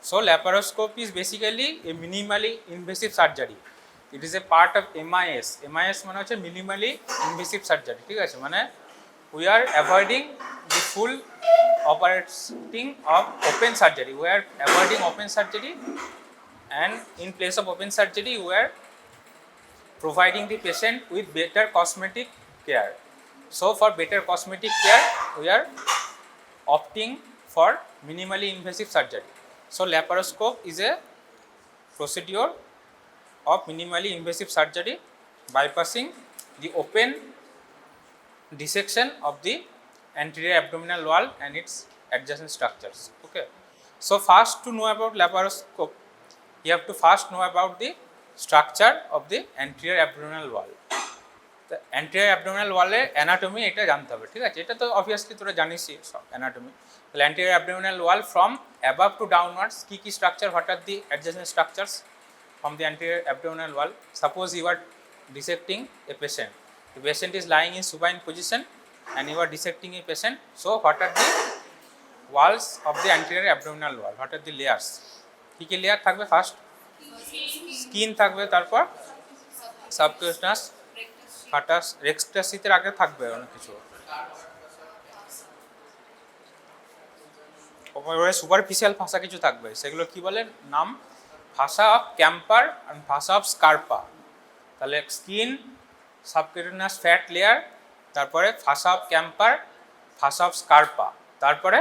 So laparoscopy is basically a minimally invasive surgery. It is a part of MIS. MIS মানে হচ্ছে minimally invasive surgery, ঠিক আছে? মানে we are avoiding the full operating of open surgery. We are avoiding open surgery, and in place of open surgery we are providing the patient with better cosmetic care. So for better cosmetic care we are opting for minimally invasive surgery. So laparoscope is a procedure of minimally invasive surgery bypassing the open dissection of the anterior abdominal wall and its adjacent structures. Okay. So first, to know about laparoscope, you have to first know about the structure of the anterior abdominal wall. The anterior abdominal wall এর anatomy এটা জানতে হবে, ঠিক আছে? এটা তো obviously তোরা জানিসই সব anatomy. তাহলে anterior abdominal wall from above to downwards কি কি structure, what are the adjacent structures from the anterior abdominal wall. Suppose you are dissecting a patient. The patient is lying in supine position and you are dissecting a patient. So what are the walls of the anterior abdominal wall? What are the layers? কি কি layer থাকবে? First skin থাকবে, তারপর সাবকিউটানাস, ফাটাস, রেক্টাসিতের আগে থাকবে অনেক কিছু, superficial ভাষা কিছু থাকবে, সেগুলো কি বলে নাম? ভাষা অফ ক্যাম্পার আর ভাষা অফ স্কার্পা। তাহলে স্কিন, সাবকিউটানাস ফ্যাট লেয়ার, তারপরে ভাষা অফ ক্যাম্পার, ভাষা অফ স্কার্পা, তারপরে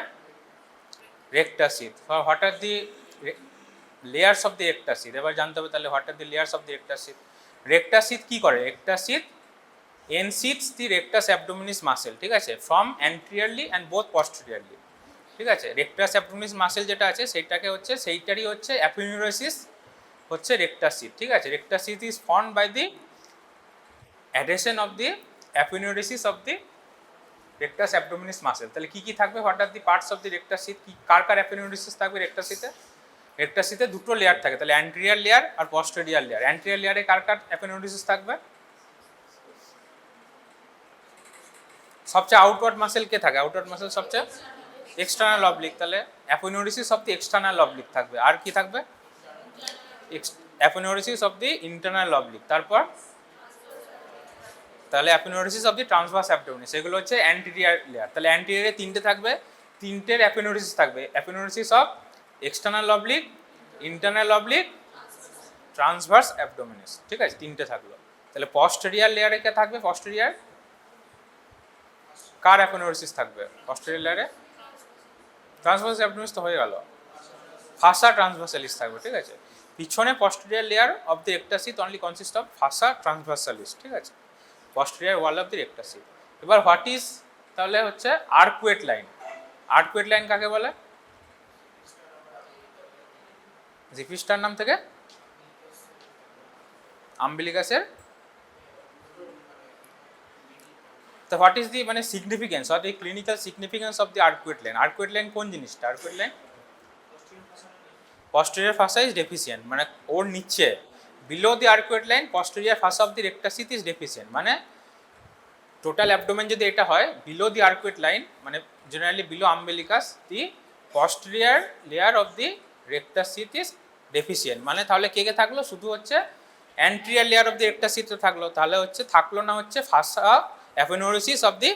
rectus sheath. What are the layers of the rectus sheath এবার জানতে হবে। তাহলে what are the layers of the rectus sheath? Rectus sheath কি করে? Rectus sheath ensheaths the rectus abdominis muscle, ঠিক আছে, from anteriorly and both posteriorly, ঠিক আছে। রেক্টাস অ্যাবডোমিনিস মাসেল যেটা আছে সেইটাকে হচ্ছে, সেইটারই হচ্ছে অ্যাপিনিউরোসিস হচ্ছে রেক্টাসিত, ঠিক আছে। Rectus sheath is formed by the adhesion of the aponeurosis of the rectus abdominis muscle. তাহলে কি কি থাকবে? What are the parts of the rectus sheath? কি কার কার অ্যাপিনিউরোসিস থাকবে রেক্টাসিতে? রেক্টাসিতে দুটো লেয়ার থাকে, তাহলে অ্যান্টেরিয়র লেয়ার আর পস্টেরিয়র লেয়ার। অ্যান্টেরিয়র লেয়ারে কার কার অ্যাপিনিউরোসিস থাকবে? সবচেয়ে আউটওয়ার্ড মাসেল কে থাকে? আউটওয়ার্ড মাসেল সবচেয়ে এক্সটার্নাল অবলিক, তাহলে অ্যাপিনিউরোসিস অফ দি এক্সটার্নাল অবলিক থাকবে। আর কি থাকবে? Aponeurosis of the internal oblique. তারপর তাহলে অ্যাপিনিউরোসিস অফ দি ট্রান্সভার্স অ্যাবডোমিনিস, এগুলো হচ্ছে অ্যান্টেরিয়র লেয়ার। তাহলে অ্যান্টেরিয়রে তিনটে থাকবে, তিনটের অ্যাপিনিউরোসিস থাকবে। Aponeurosis of external oblique, internal oblique, transverse abdominis, ঠিক আছে, তিনটে থাকলো। তাহলে পস্টেরিয়র লেয়ারে কে থাকবে? পস্টেরিয়র কার অ্যাপিনিউরোসিস থাকবে? পস্টেরিয়র লেয়ারে ট্রান্সভার্স অ্যাবডোমিনিস তো হয়ে গেল, ফাসা ট্রান্সভার্সালিস থাকবে, ঠিক আছে। পিছনে posterior layer of the rectus sheath only consist of fascia transversalis, ঠিক আছে, posterior wall of the rectus sheath. এবার হোয়াট ইজ তাহলে হচ্ছে আর্কুয়েট লাইন। আর্কুয়েট লাইন কাকে বলে? জিপিস্টার নাম থেকে আম্বিলিকাসের। তো হোয়াট ইজ দি মানে significance or the clinical significance of the arcuate line? Arcuate line কোন জিনিসটা? Arcuate line posterior fascia is deficient, মানে ওর নিচে below the arcuate line posterior fascia of the rectus is deficient, মানে টোটাল অ্যাবডোমেন যদি এটা হয় below the arcuate line, মানে generally below umbilicus, the posterior layer of the rectus is deficient, মানে তাহলে কে কে থাকলো? শুধু হচ্ছে anterior layer of the rectus থাকলো, তাহলে হচ্ছে থাকলো না হচ্ছে fascia aponeurosis of the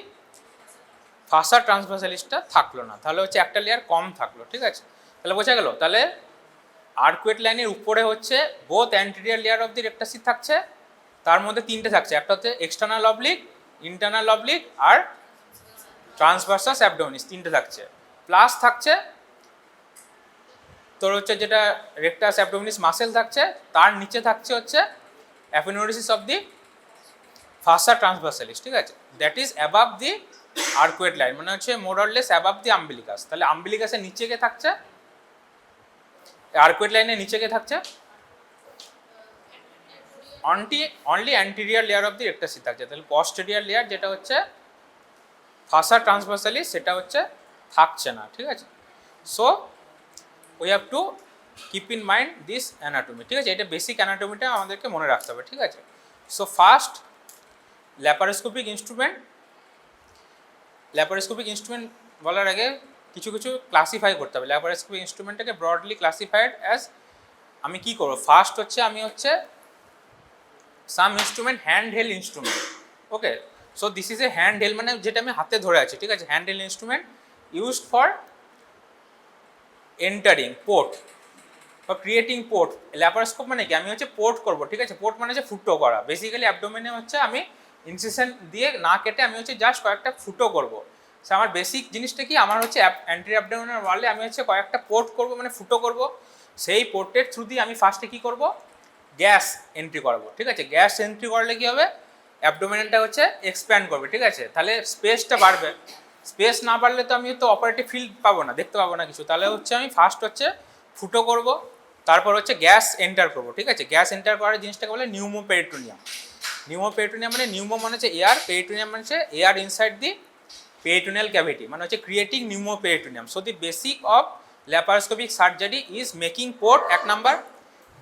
fascia transversalis-টা থাকলো না, তাহলে হচ্ছে একটা লেয়ার কম থাকলো, ঠিক আছে। তাহলে বোঝা গেল। তাহলে আর্কুয়েট লাইনের উপরে হচ্ছে both anterior layer of the rectus sheath থাকছে, তার মধ্যে তিনটে থাকছে, একটা হচ্ছে এক্সটার্নাল অবলিক, ইন্টারনাল অবলিক আর ট্রান্সভার্সাস অ্যাবডোমিনিস, তিনটে থাকছে। প্লাস থাকছে তোর হচ্ছে যেটা রেক্টাস অ্যাবডোমিনিস মাসেল থাকছে, তার নিচে থাকছে হচ্ছে অ্যাপিনিউরোসিস অফ দি ফাসা ট্রান্সভার্সালিস, ঠিক আছে, that is above the arcuate line, মানে হচ্ছে more or less above the umbilicus. তাহলে আম্বিলিকাসের নিচে কে থাকছে? আর্কুয়েট লাইনের নিচে কে থাকছে? Only anterior layer of the rectus sheath থাকছে। তাহলে পস্টেরিয়র লেয়ার যেটা হচ্ছে ফাসা ট্রান্সভার্সালিস সেটা হচ্ছে থাকছে না, ঠিক আছে। So we have to keep in mind this anatomy, ঠিক আছে, এটা বেসিক অ্যানাটমিটা আমাদেরকে মনে রাখতে হবে, ঠিক আছে। So first laparoscopic instrument, laparoscopic instrument বলার আগে কিছু কিছু ক্লাসিফাই করতে হবে। ল্যাপারোস্কোপি ইনস্ট্রুমেন্টটাকে ব্রডলি ক্লাসিফাইড অ্যাজ, আমি কি করবো, ফার্স্ট হচ্ছে আমি হচ্ছে some instrument hand held instrument. Okay, so this is a hand held, মানে যেটা আমি হাতে ধরে আছি, ঠিক আছে, hand held instrument used for entering port বা ক্রিয়েটিং পোর্ট। ল্যাপারোস্কোপ মানে কি, আমি হচ্ছে পোর্ট করবো, ঠিক আছে, পোর্ট মানে হচ্ছে ফুটো করা। বেসিক্যালি অ্যাবডোমেনে হচ্ছে আমি ইনসিশন দিয়ে না কেটে আমি হচ্ছে জাস্ট কয়েকটা ফুটো করবো। সো আমার বেসিক জিনিসটা কি, আমার হচ্ছে অ্যান্টি অ্যাবডোমিনাল ওয়ালে আমি হচ্ছে কয়েকটা পোর্ট করবো, মানে ফুটো করবো। সেই পোর্টের থ্রু দিয়ে আমি ফার্স্টে কী করবো, গ্যাস এন্ট্রি করাবো, ঠিক আছে। গ্যাস এন্ট্রি করলে কী হবে, অ্যাবডোমিনালটা হচ্ছে এক্সপ্যান্ড করবে, ঠিক আছে, তাহলে স্পেসটা বাড়বে। স্পেস না বাড়লে তো আমি তো অপারেটিভ ফিল্ড পাবো না, দেখতে পাবো না কিছু। তাহলে হচ্ছে আমি ফার্স্ট হচ্ছে ফুটো করব, তারপর হচ্ছে গ্যাস এন্টার করব, ঠিক আছে। গ্যাস এন্টার করার জিনিসটাকে বলে নিউমোপেরিটোনিয়াম। নিউমোপেরিটোনিয়াম মানে নিউমো মানে হচ্ছে এয়ার, পেরিটোনিয়াম মানে হচ্ছে air inside the peritoneal cavity, মানে হচ্ছে creating pneumoperitoneum. So the basic of laparoscopic surgery is making port, এক নাম্বার।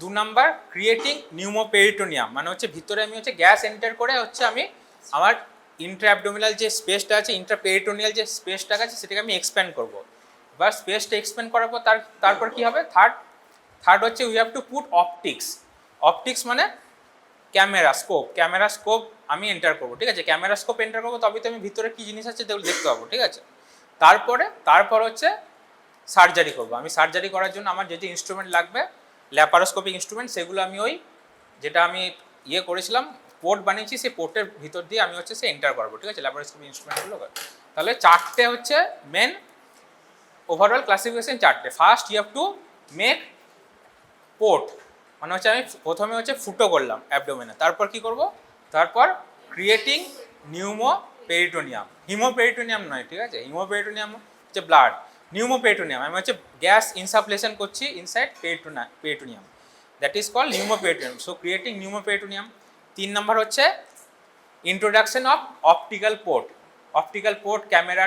2 নাম্বার ক্রিয়েটিং নিউমোপেরিটোনিয়াম, মানে হচ্ছে ভিতরে আমি হচ্ছে গ্যাস এন্টার করে হচ্ছে আমি আমার ইন্ট্রাঅ্যাবডোমিনাল যে স্পেসটা আছে, ইন্ট্রাপেরিটোনিয়াল যে স্পেসটা আছে সেটাকে আমি এক্সপ্যান্ড করবো। এবার স্পেসটা এক্সপ্যান্ড করার পর তারপর কী হবে, থার্ড হচ্ছে we have to put optics. Optics মানে ক্যামেরা স্কোপ আমি এন্টার করবো, ঠিক আছে। ক্যামেরা স্কোপ এন্টার করবো তবে তো আমি ভিতরে কী জিনিস আছে সেগুলো দেখতে পাবো, ঠিক আছে। তারপর হচ্ছে সার্জারি করবো। আমি সার্জারি করার জন্য আমার যে যে ইনস্ট্রুমেন্ট লাগবে, ল্যাপারোস্কোপিক ইনস্ট্রুমেন্ট, সেগুলো আমি ওই যেটা আমি করেছিলাম, পোর্ট বানিয়েছি, সেই পোর্টের ভিতর দিয়ে আমি হচ্ছে সে এন্টার করবো, ঠিক আছে, ল্যাপারোস্কোপিক ইনস্ট্রুমেন্টগুলো। তাহলে 4টে হচ্ছে মেন ওভারঅল ক্লাসিফিকেশন, 4টে। First you have to make port, মানে হচ্ছে আমি প্রথমে হচ্ছে ফুটো করলাম অ্যাবডোমেনে, তারপর কি করব, তারপর ক্রিয়েটিং নিউমোপেরিটোনিয়াম। হিমোপেরিটোনিয়াম নয়, ঠিক আছে, হিমোপেরিটোনিয়াম হচ্ছে ব্লাড, নিউমোপেরিটোনিয়াম আমি হচ্ছে গ্যাস ইনসাফিসিয়েন্ট করছি inside peritoneum, that is called pneumoperitoneum. So creating pneumoperitoneum. 3 number হচ্ছে introduction of optical port, camera,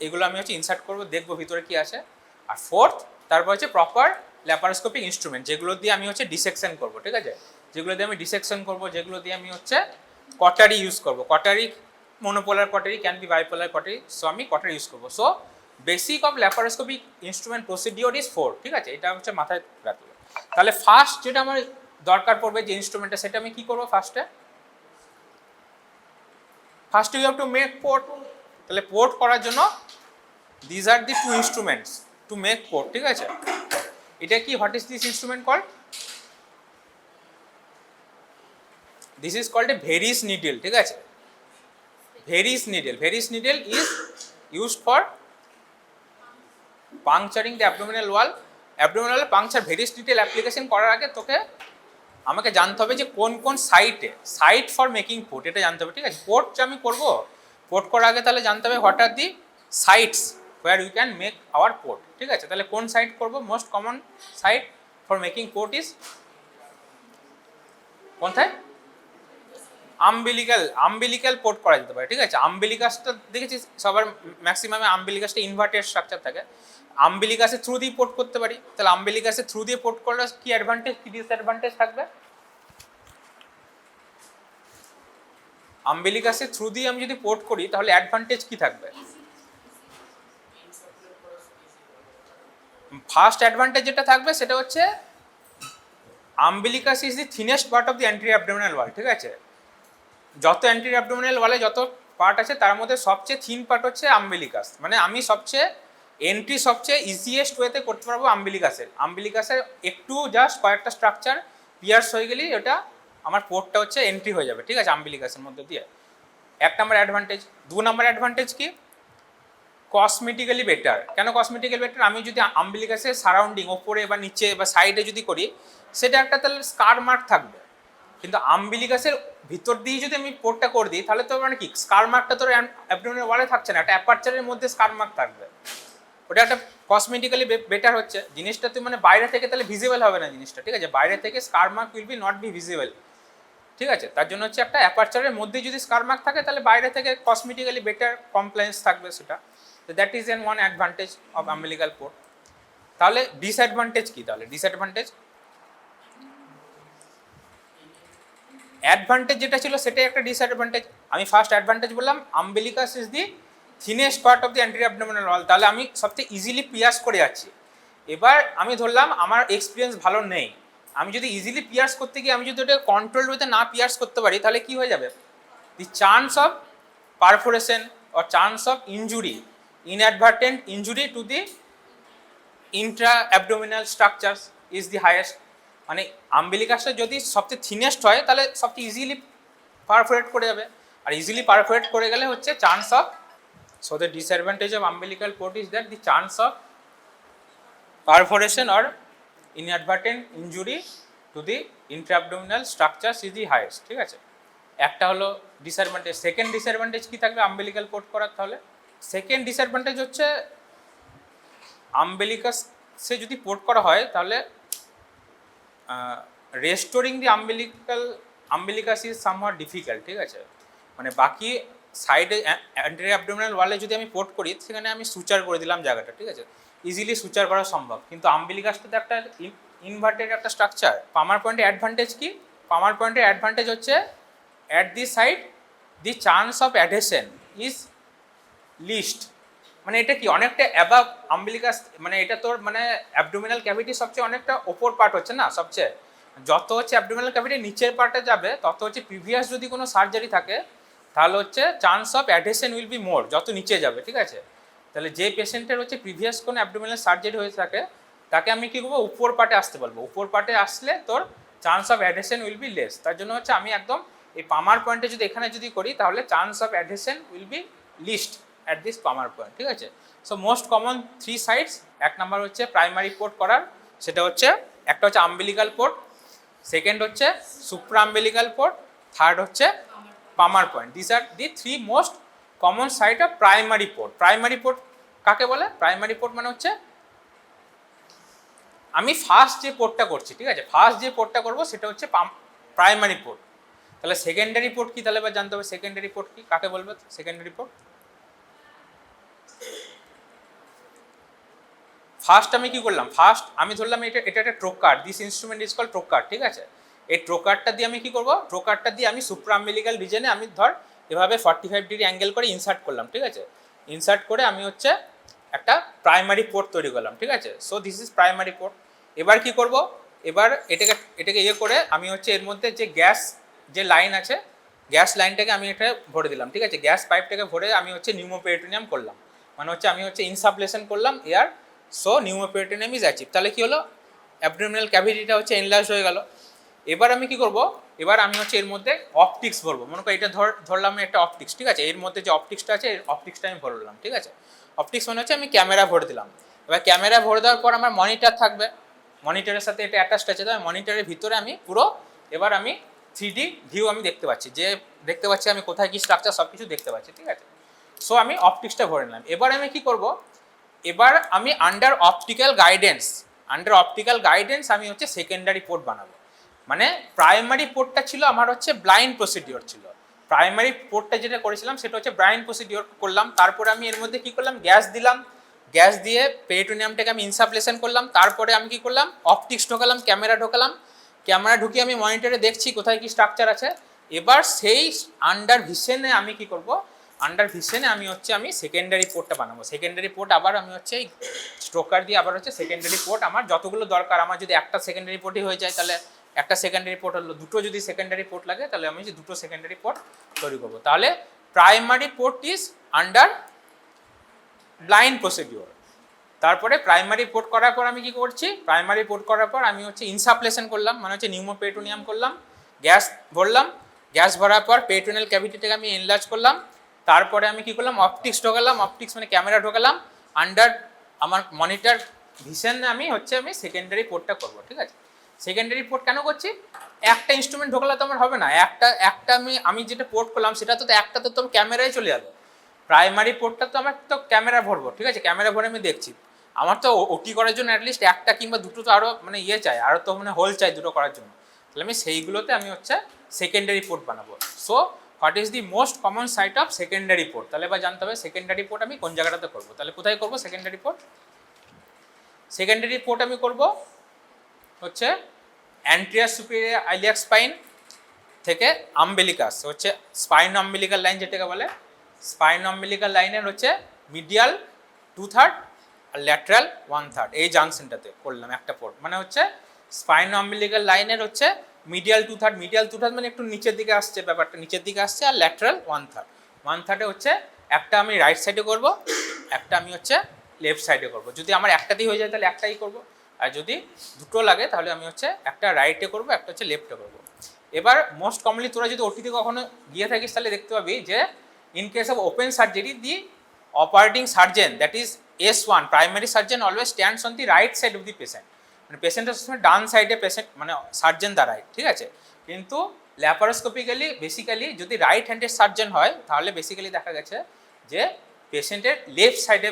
এগুলো আমি হচ্ছে ইনসার্ট করবো, দেখবো ভিতরে কি আছে। আর ফোর্থ, তারপর হচ্ছে প্রপার ল্যাপারোস্কোপিক ইনস্ট্রুমেন্ট, যেগুলো দিয়ে আমি হচ্ছে ডিসেকশন করবো, ঠিক আছে, যেগুলো দিয়ে আমি ডিসেকশন করবো, যেগুলো দিয়ে আমি হচ্ছে কটারি ইউজ করবো। কটারি মোনোপোলার কটারি, ক্যান বি বাইপোলার কটারি, সো আমি কটারি ইউজ করবো। So basic of laparoscopic instrument procedure is 4, ঠিক আছে, এটা হচ্ছে মাথায় রাখবে। তাহলে ফার্স্ট যেটা আমার দরকার পড়বে যে ইনস্ট্রুমেন্টটা, সেটা আমি কী করবো, ফার্স্টে you have to make port. তাহলে পোর্ট করার জন্য these are the 2 instruments to make port, ঠিক আছে। এটা কি, what is this instrument called, this is called a Veress needle, ঠিক আছে। Veress needle is used for puncturing the abdominal wall. Abdominal puncture Veress needle application করার আগে আমাকে জানতে হবে যে কোন কোন সাইট ফর মেকিং পোর্ট, এটা জানতে হবে, ঠিক আছে। পোর্ট যে আমি করবো, পোর্ট করার আগে তাহলে জানতে হবে what are the sites where we can make our port, ঠিক আছে। তাহলে কোন সাইট করবো, most common site for making port is কোনটায়, আম্বিলিক্যাল পোর্ট করা যেতে পারে, ঠিক আছে। আম্বিলিকাসটা দেখেছি সবার ম্যাক্সিমামে, আম্বিলিকাসটা ইনভার্টেড স্ট্রাকচার থাকে, আম্বিলিকাসের থ্রু দিয়ে পোর্ট করতে পারি। তাহলে আম্বিলিকাসের থ্রু দিয়ে পোর্ট করলে কি অ্যাডভান্টেজ, কি ডিসঅ্যাডভান্টেজ থাকবে, আম্বিলিকাসের থ্রু দিয়ে আমি যদি পোর্ট করি তাহলে অ্যাডভান্টেজ কি থাকবে। ফার্স্ট অ্যাডভান্টেজ যেটা থাকবে সেটা হচ্ছে umbilicus is the thinnest part of the anterior abdominal ওয়াল, ঠিক আছে। যত অ্যান্টেরিয়র অ্যাবডোমিনাল ওয়ালে যত পার্ট আছে তার মধ্যে সবচেয়ে থিন পার্ট হচ্ছে আম্বিলিকাস, মানে আমি সবচেয়ে ইজিয়েস্ট ওয়েতে করতে পারবো আম্বিলিকাসের একটু জাস্ট কয়েকটা স্ট্রাকচার পিয়ার্স হয়ে গেলেই ওটা আমার পোর্টটা হচ্ছে এন্ট্রি হয়ে যাবে, ঠিক আছে, আম্বিলিকাসের মধ্যে দিয়ে। 1 নাম্বার অ্যাডভান্টেজ। 2 নাম্বার অ্যাডভান্টেজ কি, কসমেটিক্যালি বেটার। কেন কসমেটিক্যালি বেটার, আমি যদি আম্বিলিকাসের সারাউন্ডিং ওপরে বা নিচে বা সাইডে যদি করি, সেটা একটা তাহলে স্কার মার্ক থাকবে। কিন্তু আম্বিলিকাসের ভিতর দিয়ে যদি আমি পোর্টটা করে দিই তাহলে তো মানে কি, স্কার মার্কটা তো অ্যাবডোমিনাল ওয়ালে থাকছে না, একটা অ্যাপারচারের মধ্যে স্কার মার্ক থাকবে, ওটা একটা কসমেটিক্যালি বেটার হচ্ছে। জিনিসটা তুই মানে বাইরে থেকে তাহলে ভিজিবল হবে না জিনিসটা, ঠিক আছে, বাইরে থেকে scar mark will be not be visible, ঠিক আছে। তার জন্য হচ্ছে একটা অ্যাপারচারের মধ্যে যদি স্কার মার্ক থাকে তাহলে বাইরে থেকে কসমেটিক্যালি বেটার কমপ্লায়েন্স থাকবে সেটা। তো that is an one advantage of umbilical port. তাহলে ডিসঅ্যাডভান্টেজ কি, তাহলে অ্যাডভান্টেজ যেটা ছিল সেটাই একটা ডিসঅ্যাডভান্টেজ। আমি ফার্স্ট অ্যাডভান্টেজ বললাম, umbilicus is the thinnest part of the anterior abdominal ওয়াল, তাহলে আমি সবচেয়ে ইজিলি পিয়ার্স করে যাচ্ছি। এবার আমি ধরলাম আমার এক্সপিরিয়েন্স ভালো নেই, আমি যদি ইজিলি পিয়ার্স করতে গিয়ে আমি যদি ওটা কন্ট্রোল ওয়েতে না পিয়ার্স করতে পারি, তাহলে কি হয়ে যাবে, the chance of perforation or chance of injury, inadvertent injury to the intra abdominal structures is the highest. মানে আম্বিলিকাসটা যদি সবচেয়ে থিনেস্ট হয় তাহলে সবচেয়ে ইজিলি পারফোরেট করে যাবে, আর ইজিলি পারফোরেট করে গেলে হচ্ছে chance of, so the disadvantage of umbilical port is that the chance of perforation or inadvertent injury to the intra-abdominal structures is the highest, ঠিক আছে। একটা হলো ডিসঅ্যাডভান্টেজ। সেকেন্ড ডিসঅ্যাডভান্টেজ কি থাকবে আম্বিলিক্যাল পোর্ট করার? তাহলে সেকেন্ড ডিসঅ্যাডভান্টেজ হচ্ছে আম্বিলিকাসে যদি পোর্ট করা হয় তাহলে restoring the umbilicus is somewhat difficult, ঠিক আছে। মানে বাকি সাইডে অ্যান্টেরিয়র অ্যাবডোমিনাল ওয়ালে যদি আমি পোর্ট করি সেখানে আমি সুচার করে দিলাম জায়গাটা, ঠিক আছে, ইজিলি সুচার করা সম্ভব। কিন্তু আম্বিলিকাসটা তো একটা ইনভার্টেড একটা স্ট্রাকচার। পামার পয়েন্টের অ্যাডভান্টেজ কি? পামার পয়েন্টের অ্যাডভান্টেজ হচ্ছে at the side the chance of adhesion is least. মানে এটা কি অনেকটা অ্যাবাভ আম্বিলিকাস, মানে এটা তোর মানে অ্যাবডোমিনাল ক্যাভিটি সবচেয়ে অনেকটা ওপর পার্ট হচ্ছে না, সবচেয়ে যত হচ্ছে অ্যাবডোমিনাল ক্যাভিটি নিচের পার্টে যাবে তত হচ্ছে প্রিভিয়াস যদি কোনো সার্জারি থাকে তাহলে হচ্ছে chance of adhesion will be more যত নিচে যাবে, ঠিক আছে। তাহলে যে পেশেন্টের হচ্ছে প্রিভিয়াস কোনো অ্যাবডোমিনাল সার্জারি হয়ে থাকে তাকে আমি কী করবো, উপর পার্টে আসতে বলবো। উপর পার্টে আসলে তোর chance of adhesion will be less. তার জন্য হচ্ছে আমি একদম এই পামার পয়েন্টে যদি এখানে যদি করি তাহলে chance of adhesion will be least at this palmar point, ঠিক আছে। সো মোস্ট কমন 3 সাইডস, এক নাম্বার হচ্ছে প্রাইমারি পোর্ট করার, সেটা হচ্ছে একটা হচ্ছে আম্বিলিকাল পোর্ট, সেকেন্ড হচ্ছে সুপ্রা আম্বিলিকাল পোর্ট, থার্ড হচ্ছে palmar point. This are the 3 most common site of primary port. Primary port কাকে বলে? প্রাইমারি পোর্ট মানে হচ্ছে আমি ফার্স্ট যে পোর্টটা করছি, ঠিক আছে, ফার্স্ট যে পোর্টটা করবো সেটা হচ্ছে প্রাইমারি পোর্ট। তাহলে সেকেন্ডারি পোর্ট কি? তাহলে এবার জানতে হবে সেকেন্ডারি পোর্ট কি, কাকে বলবো সেকেন্ডারি পোর্ট। ফার্স্ট আমি কি করলাম, ফার্স্ট আমি ধরলাম এটা একটা ট্রোকার, দিস ইনস্ট্রুমেন্ট ইজ কল ট্রোকার, ঠিক আছে। এই ট্রোকারটা দিয়ে আমি কি করবো, ট্রোকারটা দিয়ে আমি সুপ্রা আম্বিলিকাল রিজনে আমি ধর এভাবে 45 ডিগ্রি অ্যাঙ্গেল করে ইনসার্ট করলাম, ঠিক আছে। ইনসার্ট করে আমি হচ্ছে একটা প্রাইমারি পোর্ট তৈরি করলাম, ঠিক আছে। So this is primary port. এবার কি করব, এবার এটাকে ইয়ে করে আমি হচ্ছে এর মধ্যে যে গ্যাস যে লাইন আছে গ্যাস লাইনটাকে আমি এটা ভরে দিলাম, ঠিক আছে। গ্যাস পাইপটাকে ভরে আমি হচ্ছে নিউমোপেরিটোনিয়াম করলাম, মানে হচ্ছে আমি হচ্ছে ইনসাফলেশন করলাম এয়ার, সো নিউমোপেরিটোনিয়াম ইজ অ্যাচিভ। তাহলে কি হলো, অ্যাবডোমিনাল ক্যাভিটিটা হচ্ছে এনলার্জ হয়ে গেল। এবার আমি কি করব, এবার আমি হচ্ছে এর মধ্যে অপটিক্স ভরবো। মনে করো এটা ধরলাম আমি একটা অপটিক্স, ঠিক আছে। এর মধ্যে যে অপটিক্সটা আছে এই অপটিক্সটা আমি ভরলাম, ঠিক আছে। অপটিক্স মানে হচ্ছে আমি ক্যামেরা ভরে দিলাম। এবার ক্যামেরা ভরে দেওয়ার পর আমার মনিটর থাকবে, মনিটরের সাথে এটা অ্যাটাচড আছে, তাই মনিটরের ভিতরে আমি পুরো এবার আমি 3D ভিউ আমি দেখতে পাচ্ছি, যে দেখতে পাচ্ছি আমি কোথায় কি স্ট্রাকচার সব কিছু দেখতে পাচ্ছি, ঠিক আছে। সো আমি অপটিক্সটা ভরে নিলাম। এবার আমি কি করব, এবার আমি আন্ডার অপটিক্যাল গাইডেন্স আমি হচ্ছে সেকেন্ডারি পোর্ট বানাবো। মানে প্রাইমারি পোর্টটা ছিল আমার হচ্ছে ব্লাইন্ড প্রসিডিওর ছিল, প্রাইমারি পোর্টটা যেটা করেছিলাম সেটা হচ্ছে ব্লাইন্ড প্রসিডিওর করলাম। তারপরে আমি এর মধ্যে কি করলাম, গ্যাস দিলাম, গ্যাস দিয়ে পেরিটোনিয়ামটাকে আমি ইনসাফলেশন করলাম। তারপরে আমি কি করলাম, অপটিক্স ঢোকালাম, ক্যামেরা ঢোকালাম, ক্যামেরা ঢুকিয়ে আমি মনিটরে দেখছি কোথায় কি স্ট্রাকচার আছে। এবার সেই আন্ডার ভিশনে আমি কি করব, আন্ডার ভিশনে আমি হচ্ছে আমি সেকেন্ডারি পোর্টটা বানাবো। সেকেন্ডারি পোর্ট আবার আমি হচ্ছে এই স্ট্রোকার দিয়ে আবার হচ্ছে সেকেন্ডারি পোর্ট আমার যতগুলো দরকার, আমার যদি একটা সেকেন্ডারি পোর্টই হয়ে যায় তাহলে একটা সেকেন্ডারি পোর্ট হলো, দুটো যদি সেকেন্ডারি পোর্ট লাগে তাহলে আমি যে দুটো সেকেন্ডারি পোর্ট তৈরি করবো। তাহলে primary port is under blind procedure. তারপরে প্রাইমারি পোর্ট করার পর আমি কি করছি, প্রাইমারি পোর্ট করার পর আমি হচ্ছে ইনসাফলেশন করলাম, মানে হচ্ছে নিউমোপেরিটোনিয়াম করলাম, গ্যাস ভরলাম, গ্যাস ভরার পর পেরিটোনিয়াল ক্যাভিটিটাকে আমি এনলার্জ করলাম। তারপরে আমি কি করলাম, অপটিক্স ঢোকালাম, অপটিক্স মানে ক্যামেরা ঢোকালাম, আন্ডার আমার মনিটর ভিশনে আমি হচ্ছে আমি সেকেন্ডারি পোর্টটা করবো, ঠিক আছে। সেকেন্ডারি পোর্ট কেন করছি, একটা ইনস্ট্রুমেন্ট ঢোকালে তো আমার হবে না, একটা আমি যেটা পোর্ট করলাম সেটা তো একটা তো তোর ক্যামেরায় চলে যাবে। প্রাইমারি পোর্টটা তো আমার তো ক্যামেরা ভরবো, ঠিক আছে, ক্যামেরা ভরে আমি দেখছি। আমার তো ওটি করার জন্য অ্যাটলিস্ট একটা কিংবা দুটো তো আরও মানে ইয়ে চাই, আরও তো মানে হোল চাই দুটো করার জন্য। তাহলে আমি সেইগুলোতে আমি হচ্ছে সেকেন্ডারি পোর্ট বানাবো। So what is the most common site of secondary port? তাহলে এবার জানতে হবে সেকেন্ডারি পোর্ট আমি কোন জায়গাটাতে করবো। তাহলে কোথায় করবো সেকেন্ডারি পোর্ট? সেকেন্ডারি পোর্ট আমি করব হচ্ছে অ্যান্টেরিয়র সুপিরিয়র ইলিয়াক স্পাইন থেকে আম্বিলিকাস, হচ্ছে স্পাইন আম্বিলিকাল লাইন যেটাকে বলে, স্পাইন অম্বিলিক্যাল লাইনের হচ্ছে মিডিয়াল 2/3 আর ল্যাটারাল 1/3 এই জাংশনটাতে করলাম একটা পোর্ট, মানে হচ্ছে স্পাইন অম্বিলিক্যাল লাইনের হচ্ছে মিডিয়াল 2/3 মানে একটু নিচের দিকে আসছে, ব্যাপারটা নিচের দিকে আসছে, আর ল্যাটারাল 1/3 হচ্ছে একটা আমি রাইট সাইডে করব, একটা আমি হচ্ছে লেফট সাইডে করব। যদি আমার একটাতেই হয়ে যায় তাহলে একটাই করব, আর যদি দুটো লাগে তাহলে আমি হচ্ছে একটা রাইটে করব, একটা হচ্ছে লেফটে করব। এবার মোস্ট কমনলি তোরা যদি ওটিতে কখনো গিয়ে থাকিস তাহলে দেখতে পাবি যে in case of open surgery the operating surgeon that is S1 primary surgeon always stands on the right side of the patient, মানে পেশেন্টের সবসময় ডান সাইডে পেশেন্ট মানে সার্জন দাঁড়ায়, ঠিক আছে। কিন্তু ল্যাপারোস্কোপিক্যালি বেসিক্যালি যদি রাইট হ্যান্ডেড সার্জন হয় তাহলে বেসিক্যালি দেখা গেছে যে পেশেন্টের লেফট সাইডে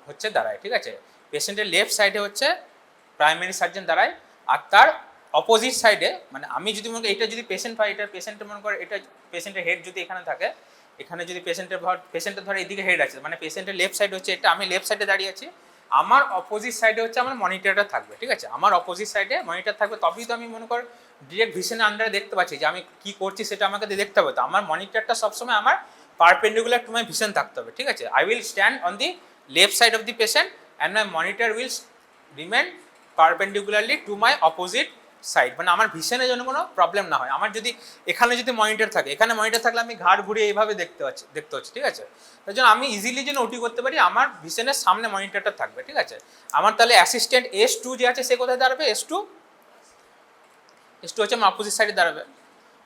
হচ্ছে দাঁড়ায়, ঠিক আছে। পেশেন্টের লেফট সাইডে হচ্ছে প্রাইমারি সার্জন দাঁড়ায়, আর তার অপোজিট সাইডে, মানে আমি যদি মনে করি এটা যদি পেশেন্ট হয়, এটা পেশেন্টের মনে করে এটা পেশেন্টের হেড যদি এখানে থাকে, এখানে যদি পেশেন্টের ধর এইদিকে হেড আছে, মানে পেশেন্টের লেফট সাইড হচ্ছে এটা, আমি লেফট সাইডে দাঁড়িয়ে আছি, আমার অপোজিট সাইডে হচ্ছে আমার মনিটরটা থাকবে, ঠিক আছে। আমার অপোজিট সাইডে মনিটর থাকবে, তবেই তো আমি মনে কর ডিরেক্ট ভিশনের আন্ডারে দেখতে পাচ্ছি যে আমি কি করছি সেটা আমাকে দেখতে হবে। তো আমার মনিটরটা সবসময় আমার পারপেন্ডিকুলার টু মাই ভিশন থাকতে হবে, ঠিক আছে। I will stand on the left side of the patient and my monitor will remain perpendicularly to my opposite side, মানে আমার ভিশনের জন্য কোনো প্রবলেম না হয়। আমার যদি এখানে যদি মনিটর থাকে, এখানে মনিটর থাকলে আমি ঘাড় ঘুরিয়ে এইভাবে দেখতে হচ্ছে, ঠিক আছে। তাই জন্য আমি ইজিলি যেন ওটি করতে পারি আমার ভিশনের সামনে মনিটরটা থাকবে, ঠিক আছে। আমার তাহলে অ্যাসিস্ট্যান্ট S2 যে আছে সে কোথায় দাঁড়াবে, S2 হচ্ছে আমার অপোজিট সাইডে দাঁড়াবে।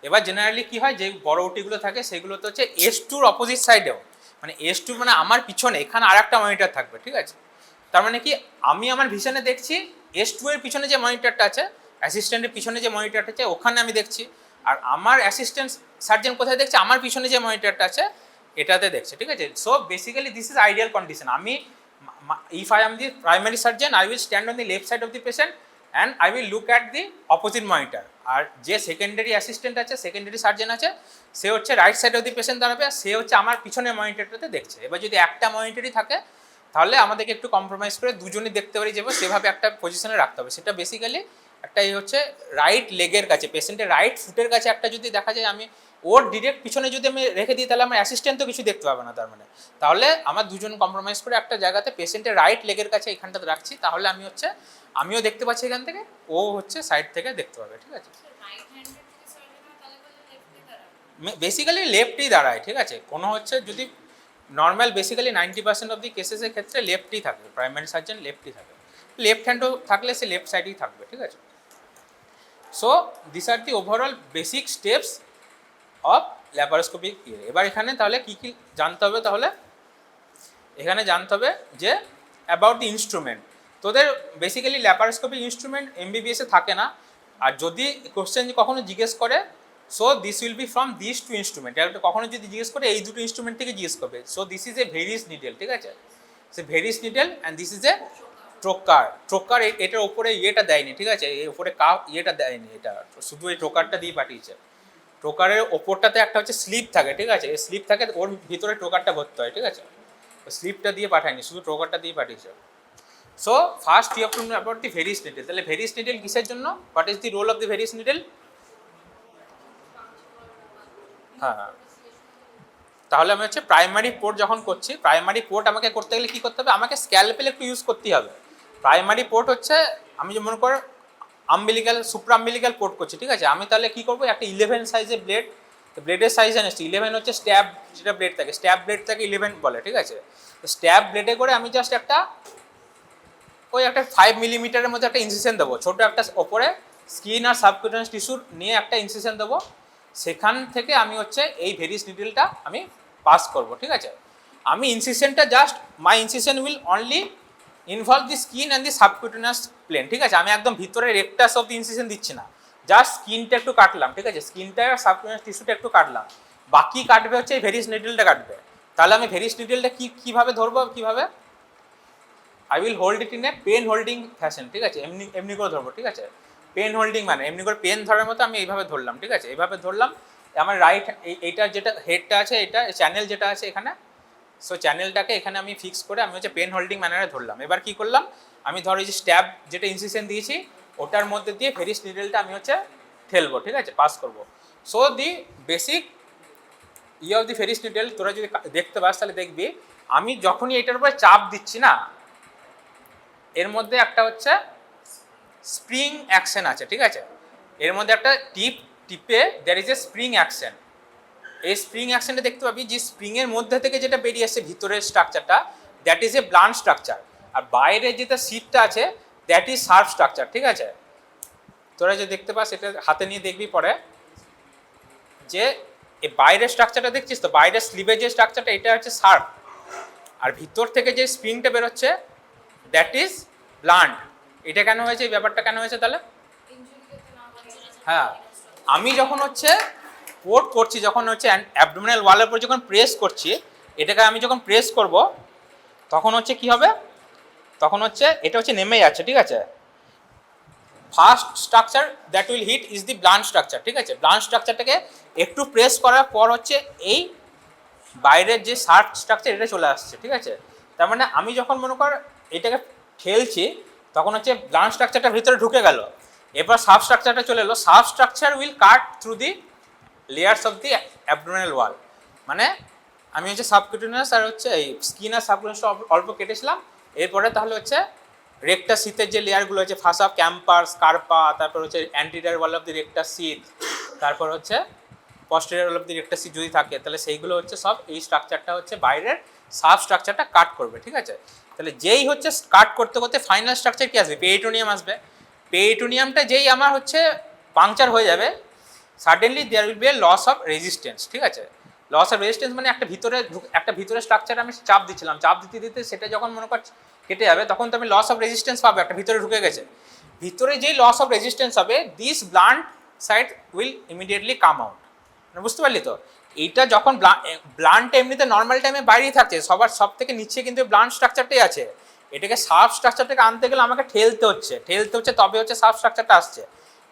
এবার জেনারেলি কি হয়, যে বড় ওটিগুলো থাকে সেগুলোতে হচ্ছে S2-র অপোজিট সাইডেও, মানে S2 মানে আমার পিছনে এখানে আর একটা মনিটর থাকবে, ঠিক আছে। তার মানে কি আমি আমার ভিশনে দেখছি S2 এর পিছনে যে মনিটরটা আছে, অ্যাসিস্ট্যান্টের পিছনে যে মনিটরটা আছে ওখানে আমি দেখছি, আর আমার অ্যাসিস্ট্যান্ট সার্জন কোথায় দেখছে, আমার পিছনে যে মনিটরটা আছে এটাতে দেখছে, ঠিক আছে। So basically this is ideal condition. আমি if I am the primary surgeon I will stand on the left side of the patient and I will look at the opposite monitor, আর যে সেকেন্ডারি অ্যাসিস্ট্যান্ট আছে, secondary surgeon আছে, সে হচ্ছে right side of the patient দাঁড়াবে, আর সে হচ্ছে আমার পিছনের মনিটরটাতে দেখছে। এবার যদি একটা মনিটরই থাকে তাহলে আমাদেরকে একটু কম্প্রোমাইজ করে দুজনই দেখতে পারি যে সেভাবে একটা পজিশনে রাখতে হবে। সেটা বেসিক্যালি একটা এই হচ্ছে রাইট লেগের কাছে, পেশেন্টের রাইট ফুটের কাছে একটা যদি দেখা যায় আমি ওর ডিরেক্ট পিছনে যদি আমি রেখে দিই তাহলে আমার অ্যাসিস্ট্যান্ট তো কিছু দেখতে পাবে না, তার মানে তাহলে আমার দুজন কম্প্রোমাইজ করে একটা জায়গাতে পেশেন্টের রাইট লেগের কাছে এখানটাতে রাখছি, তাহলে আমি হচ্ছে আমিও দেখতে পাচ্ছি এখান থেকে, ও হচ্ছে সাইড থেকে দেখতে পাবে, ঠিক আছে। বেসিক্যালি লেফটই দাঁড়ায়, ঠিক আছে। কোনো হচ্ছে যদি নর্মাল বেসিক্যালি 90% অফ দি কেসেসের ক্ষেত্রে লেফটই থাকবে, প্রাইমারি সার্জন লেফটই থাকবে, লেফট হ্যান্ডও থাকলে সে লেফট সাইডেই থাকবে, ঠিক আছে। So this are the overall basic steps of laparoscopic ইয়ে। এবার এখানে তাহলে কী কী জানতে হবে, তাহলে এখানে জানতে হবে যে অ্যাবাউট দি ইনস্ট্রুমেন্ট। তোদের বেসিক্যালি ল্যাপারোস্কোপিক ইনস্ট্রুমেন্ট MBBS-এ থাকে না, আর যদি কোশ্চেন কখনো জিজ্ঞেস করে so this will be from this two instrument, কখনো যদি জিজ্ঞেস করে এই দুটো ইনস্ট্রুমেন্ট থেকে জিজ্ঞেস করবে। So this is a Veress needle, ঠিক আছে, সে Veress needle and this is a trocar. এটার ওপরে ইয়েটা দেয়নি, ঠিক আছে, এর ওপরে ইয়েটা দেয়নি, এটা শুধু এই ট্রোকারটা দিয়ে পাঠিয়েছে। ট্রোকারের ওপরটাতে একটা হচ্ছে স্লিপ থাকে, ঠিক আছে, এই স্লিপ থাকে, ওর ভিতরে ট্রোকারটা ভরতে হয়, ঠিক আছে। স্লিপটা দিয়ে পাঠায়নি, শুধু ট্রোকারটা দিয়ে পাঠিয়েছে। So first you have to know about the Veress needle. তাহলে ভেরিস নিডেল কিসের জন্য, what is the role of the Veress needle? হ্যাঁ, তাহলে আমি হচ্ছে প্রাইমারি পোর্ট যখন করছি, প্রাইমারি পোর্ট আমাকে করতে গেলে কী করতে হবে, আমাকে স্ক্যালপেল একটু ইউজ করতেই হবে। প্রাইমারি পোর্ট হচ্ছে আমি যে মনে করো সুপ্রা আম্বিলিক্যাল পোর্ট করছি, ঠিক আছে, আমি তাহলে কী করবো, একটা 11 সাইজের ব্লেডের সাইজ এনেছি 11 হচ্ছে স্ট্যাব, যেটা ব্লেড থাকে স্ট্যাব ব্লেড থাকে 11 বলে, ঠিক আছে। তো স্ট্যাব ব্লেডে করে আমি জাস্ট একটা ওই একটা 5 মিলিমিটারের মধ্যে একটা ইনসিশন দেবো, ছোটো একটা ওপরে স্কিন আর সাবকিউটেনিয়াস টিস্যুর নিয়ে একটা ইনসিশন দেবো, সেখান থেকে আমি হচ্ছে এই ভেরিস নিডেলটা আমি পাস করব, ঠিক আছে। আমি ইনসিশনটা just my incision will only involve the skin and the subcutaneous plane, ঠিক আছে। আমি একদম ভিতরে রেক্টাস অফ দি ইনসিশন দিচ্ছি না, জাস্ট স্কিনটা একটু কাটলাম, ঠিক আছে, স্কিনটা আর সাবকিউটেনিয়াস টিস্যুটা একটু কাটলাম, বাকি কাটবে হচ্ছে এই ভেরিস নিডেলটা কাটবে। তাহলে আমি ভেরিস নিডেলটা কীভাবে ধরবো, কীভাবে I will hold it in a pen holding fashion, ঠিক আছে, এমনি করে ধরবো, ঠিক আছে। পেন হোল্ডিং মানে এমনি করে পেন ধরার মতো আমি এইভাবে ধরলাম, ঠিক আছে, এইভাবে ধরলাম। আমার রাইট এইটার যেটা হেডটা আছে, এটা চ্যানেল যেটা আছে এখানে, সো চ্যানেলটাকে এখানে আমি ফিক্স করে আমি হচ্ছে পেন হোল্ডিং ম্যানারে ধরলাম। এবার কী করলাম, আমি ধরো এই যে স্ট্যাব যেটা ইনসিশন দিয়েছি ওটার মধ্যে দিয়ে ভেরিস নিডেলটা আমি হচ্ছে ঠেলবো, ঠিক আছে, পাস করবো। So the basic of the Ferris needle তোরা যদি দেখতে পাস তাহলে দেখবি আমি যখনই এটার উপরে চাপ দিচ্ছি না, এর মধ্যে একটা হচ্ছে স্প্রিং অ্যাকশন আছে, ঠিক আছে, এর মধ্যে একটা টিপে there is a spring action. এই স্প্রিং অ্যাকশনটা দেখতে পাবি যে স্প্রিংয়ের মধ্যে থেকে যেটা বেরিয়ে আসছে ভিতরের স্ট্রাকচারটা, that is a blunt structure, আর বাইরে যেটা সিটটা আছে দ্যাট ইজ শার্প স্ট্রাকচার, ঠিক আছে। তোরা যে দেখতে পাস এটা হাতে নিয়ে দেখবি পরে যে এই বাইরের স্ট্রাকচারটা দেখছিস তো, বাইরের স্লিভের যে স্ট্রাকচারটা এটা হচ্ছে শার্প, আর ভিতর থেকে যে স্প্রিংটা বেরোচ্ছে দ্যাট ইজ ব্লান্ট। এটা কেন হয়েছে, এই ব্যাপারটা কেন হয়েছে তাহলে? হ্যাঁ, আমি যখন হচ্ছে পোর্ট করছি, যখন হচ্ছে অ্যাবডোমিনাল ওয়ালের উপর যখন প্রেস করছি, এটাকে আমি যখন প্রেস করব তখন হচ্ছে কি হবে, তখন হচ্ছে এটা হচ্ছে নেমে যাচ্ছে, ঠিক আছে। First structure that will hit is the blunt structure, ঠিক আছে। ব্লান্ট স্ট্রাকচারটাকে একটু প্রেস করার পর হচ্ছে এই বাইরের যে শার্প স্ট্রাকচার এটা চলে আসছে, ঠিক আছে। তার মানে আমি যখন মনে কর এটাকে ঠেলছি তখন হচ্ছে ব্লান্ট স্ট্রাকচারটা ভিতরে ঢুকে গেল, এরপর সাব স্ট্রাকচারটা চলে এলো, sub structure will cut through the layers of the abdominal ওয়াল। মানে আমি হচ্ছে সাবকিউটেনিয়াস আর হচ্ছে এই স্কিন আর সাবকিউটেনিয়াসটা অল্প কেটেছিলাম, এরপরে তাহলে হচ্ছে রেক্টাস শীতের যে লেয়ারগুলো হচ্ছে ফাসা ক্যাম্পার স্কারপা, তারপর হচ্ছে anterior wall of the rectus শীত, তারপর হচ্ছে posterior wall of the rectus শীত যদি থাকে তাহলে সেইগুলো হচ্ছে সব এই স্ট্রাকচারটা হচ্ছে বাইরের সাব স্ট্রাকচারটা কাট করবে, ঠিক আছে। তাহলে যেই হচ্ছে কাট করতে করতে ফাইনাল স্ট্রাকচার কি আসবে, পেরিটোনিয়াম আসবে। পেরিটোনিয়ামটা যেই আমার হচ্ছে পাংচার হয়ে যাবে, suddenly there will be a loss of resistance, ঠিক আছে। লস অফ রেজিস্ট্যান্স মানে একটা ভিতরে স্ট্রাকচার আমি চাপ দিচ্ছিলাম, চাপ দিতে দিতে সেটা যখন মনে কর কেটে যাবে তখন তো আমি লস অফ রেজিস্ট্যান্স পাবো, একটা ভিতরে ঢুকে গেছে। ভিতরে যেই লস অফ রেজিস্ট্যান্স হবে this blunt side will immediately come out. বুঝতে পারলি তো? এইটা যখন ব্লান্ট এমনিতে নর্মাল টাইমে বাইরেই থাকছে, সব থেকে নিচে কিন্তু ব্লান্ট স্ট্রাকচারটাই আছে, এটাকে সাব স্ট্রাকচারটাকে আনতে গেলে আমাকে ঠেলতে হচ্ছে তবে হচ্ছে সাব স্ট্রাকচারটা আসছে।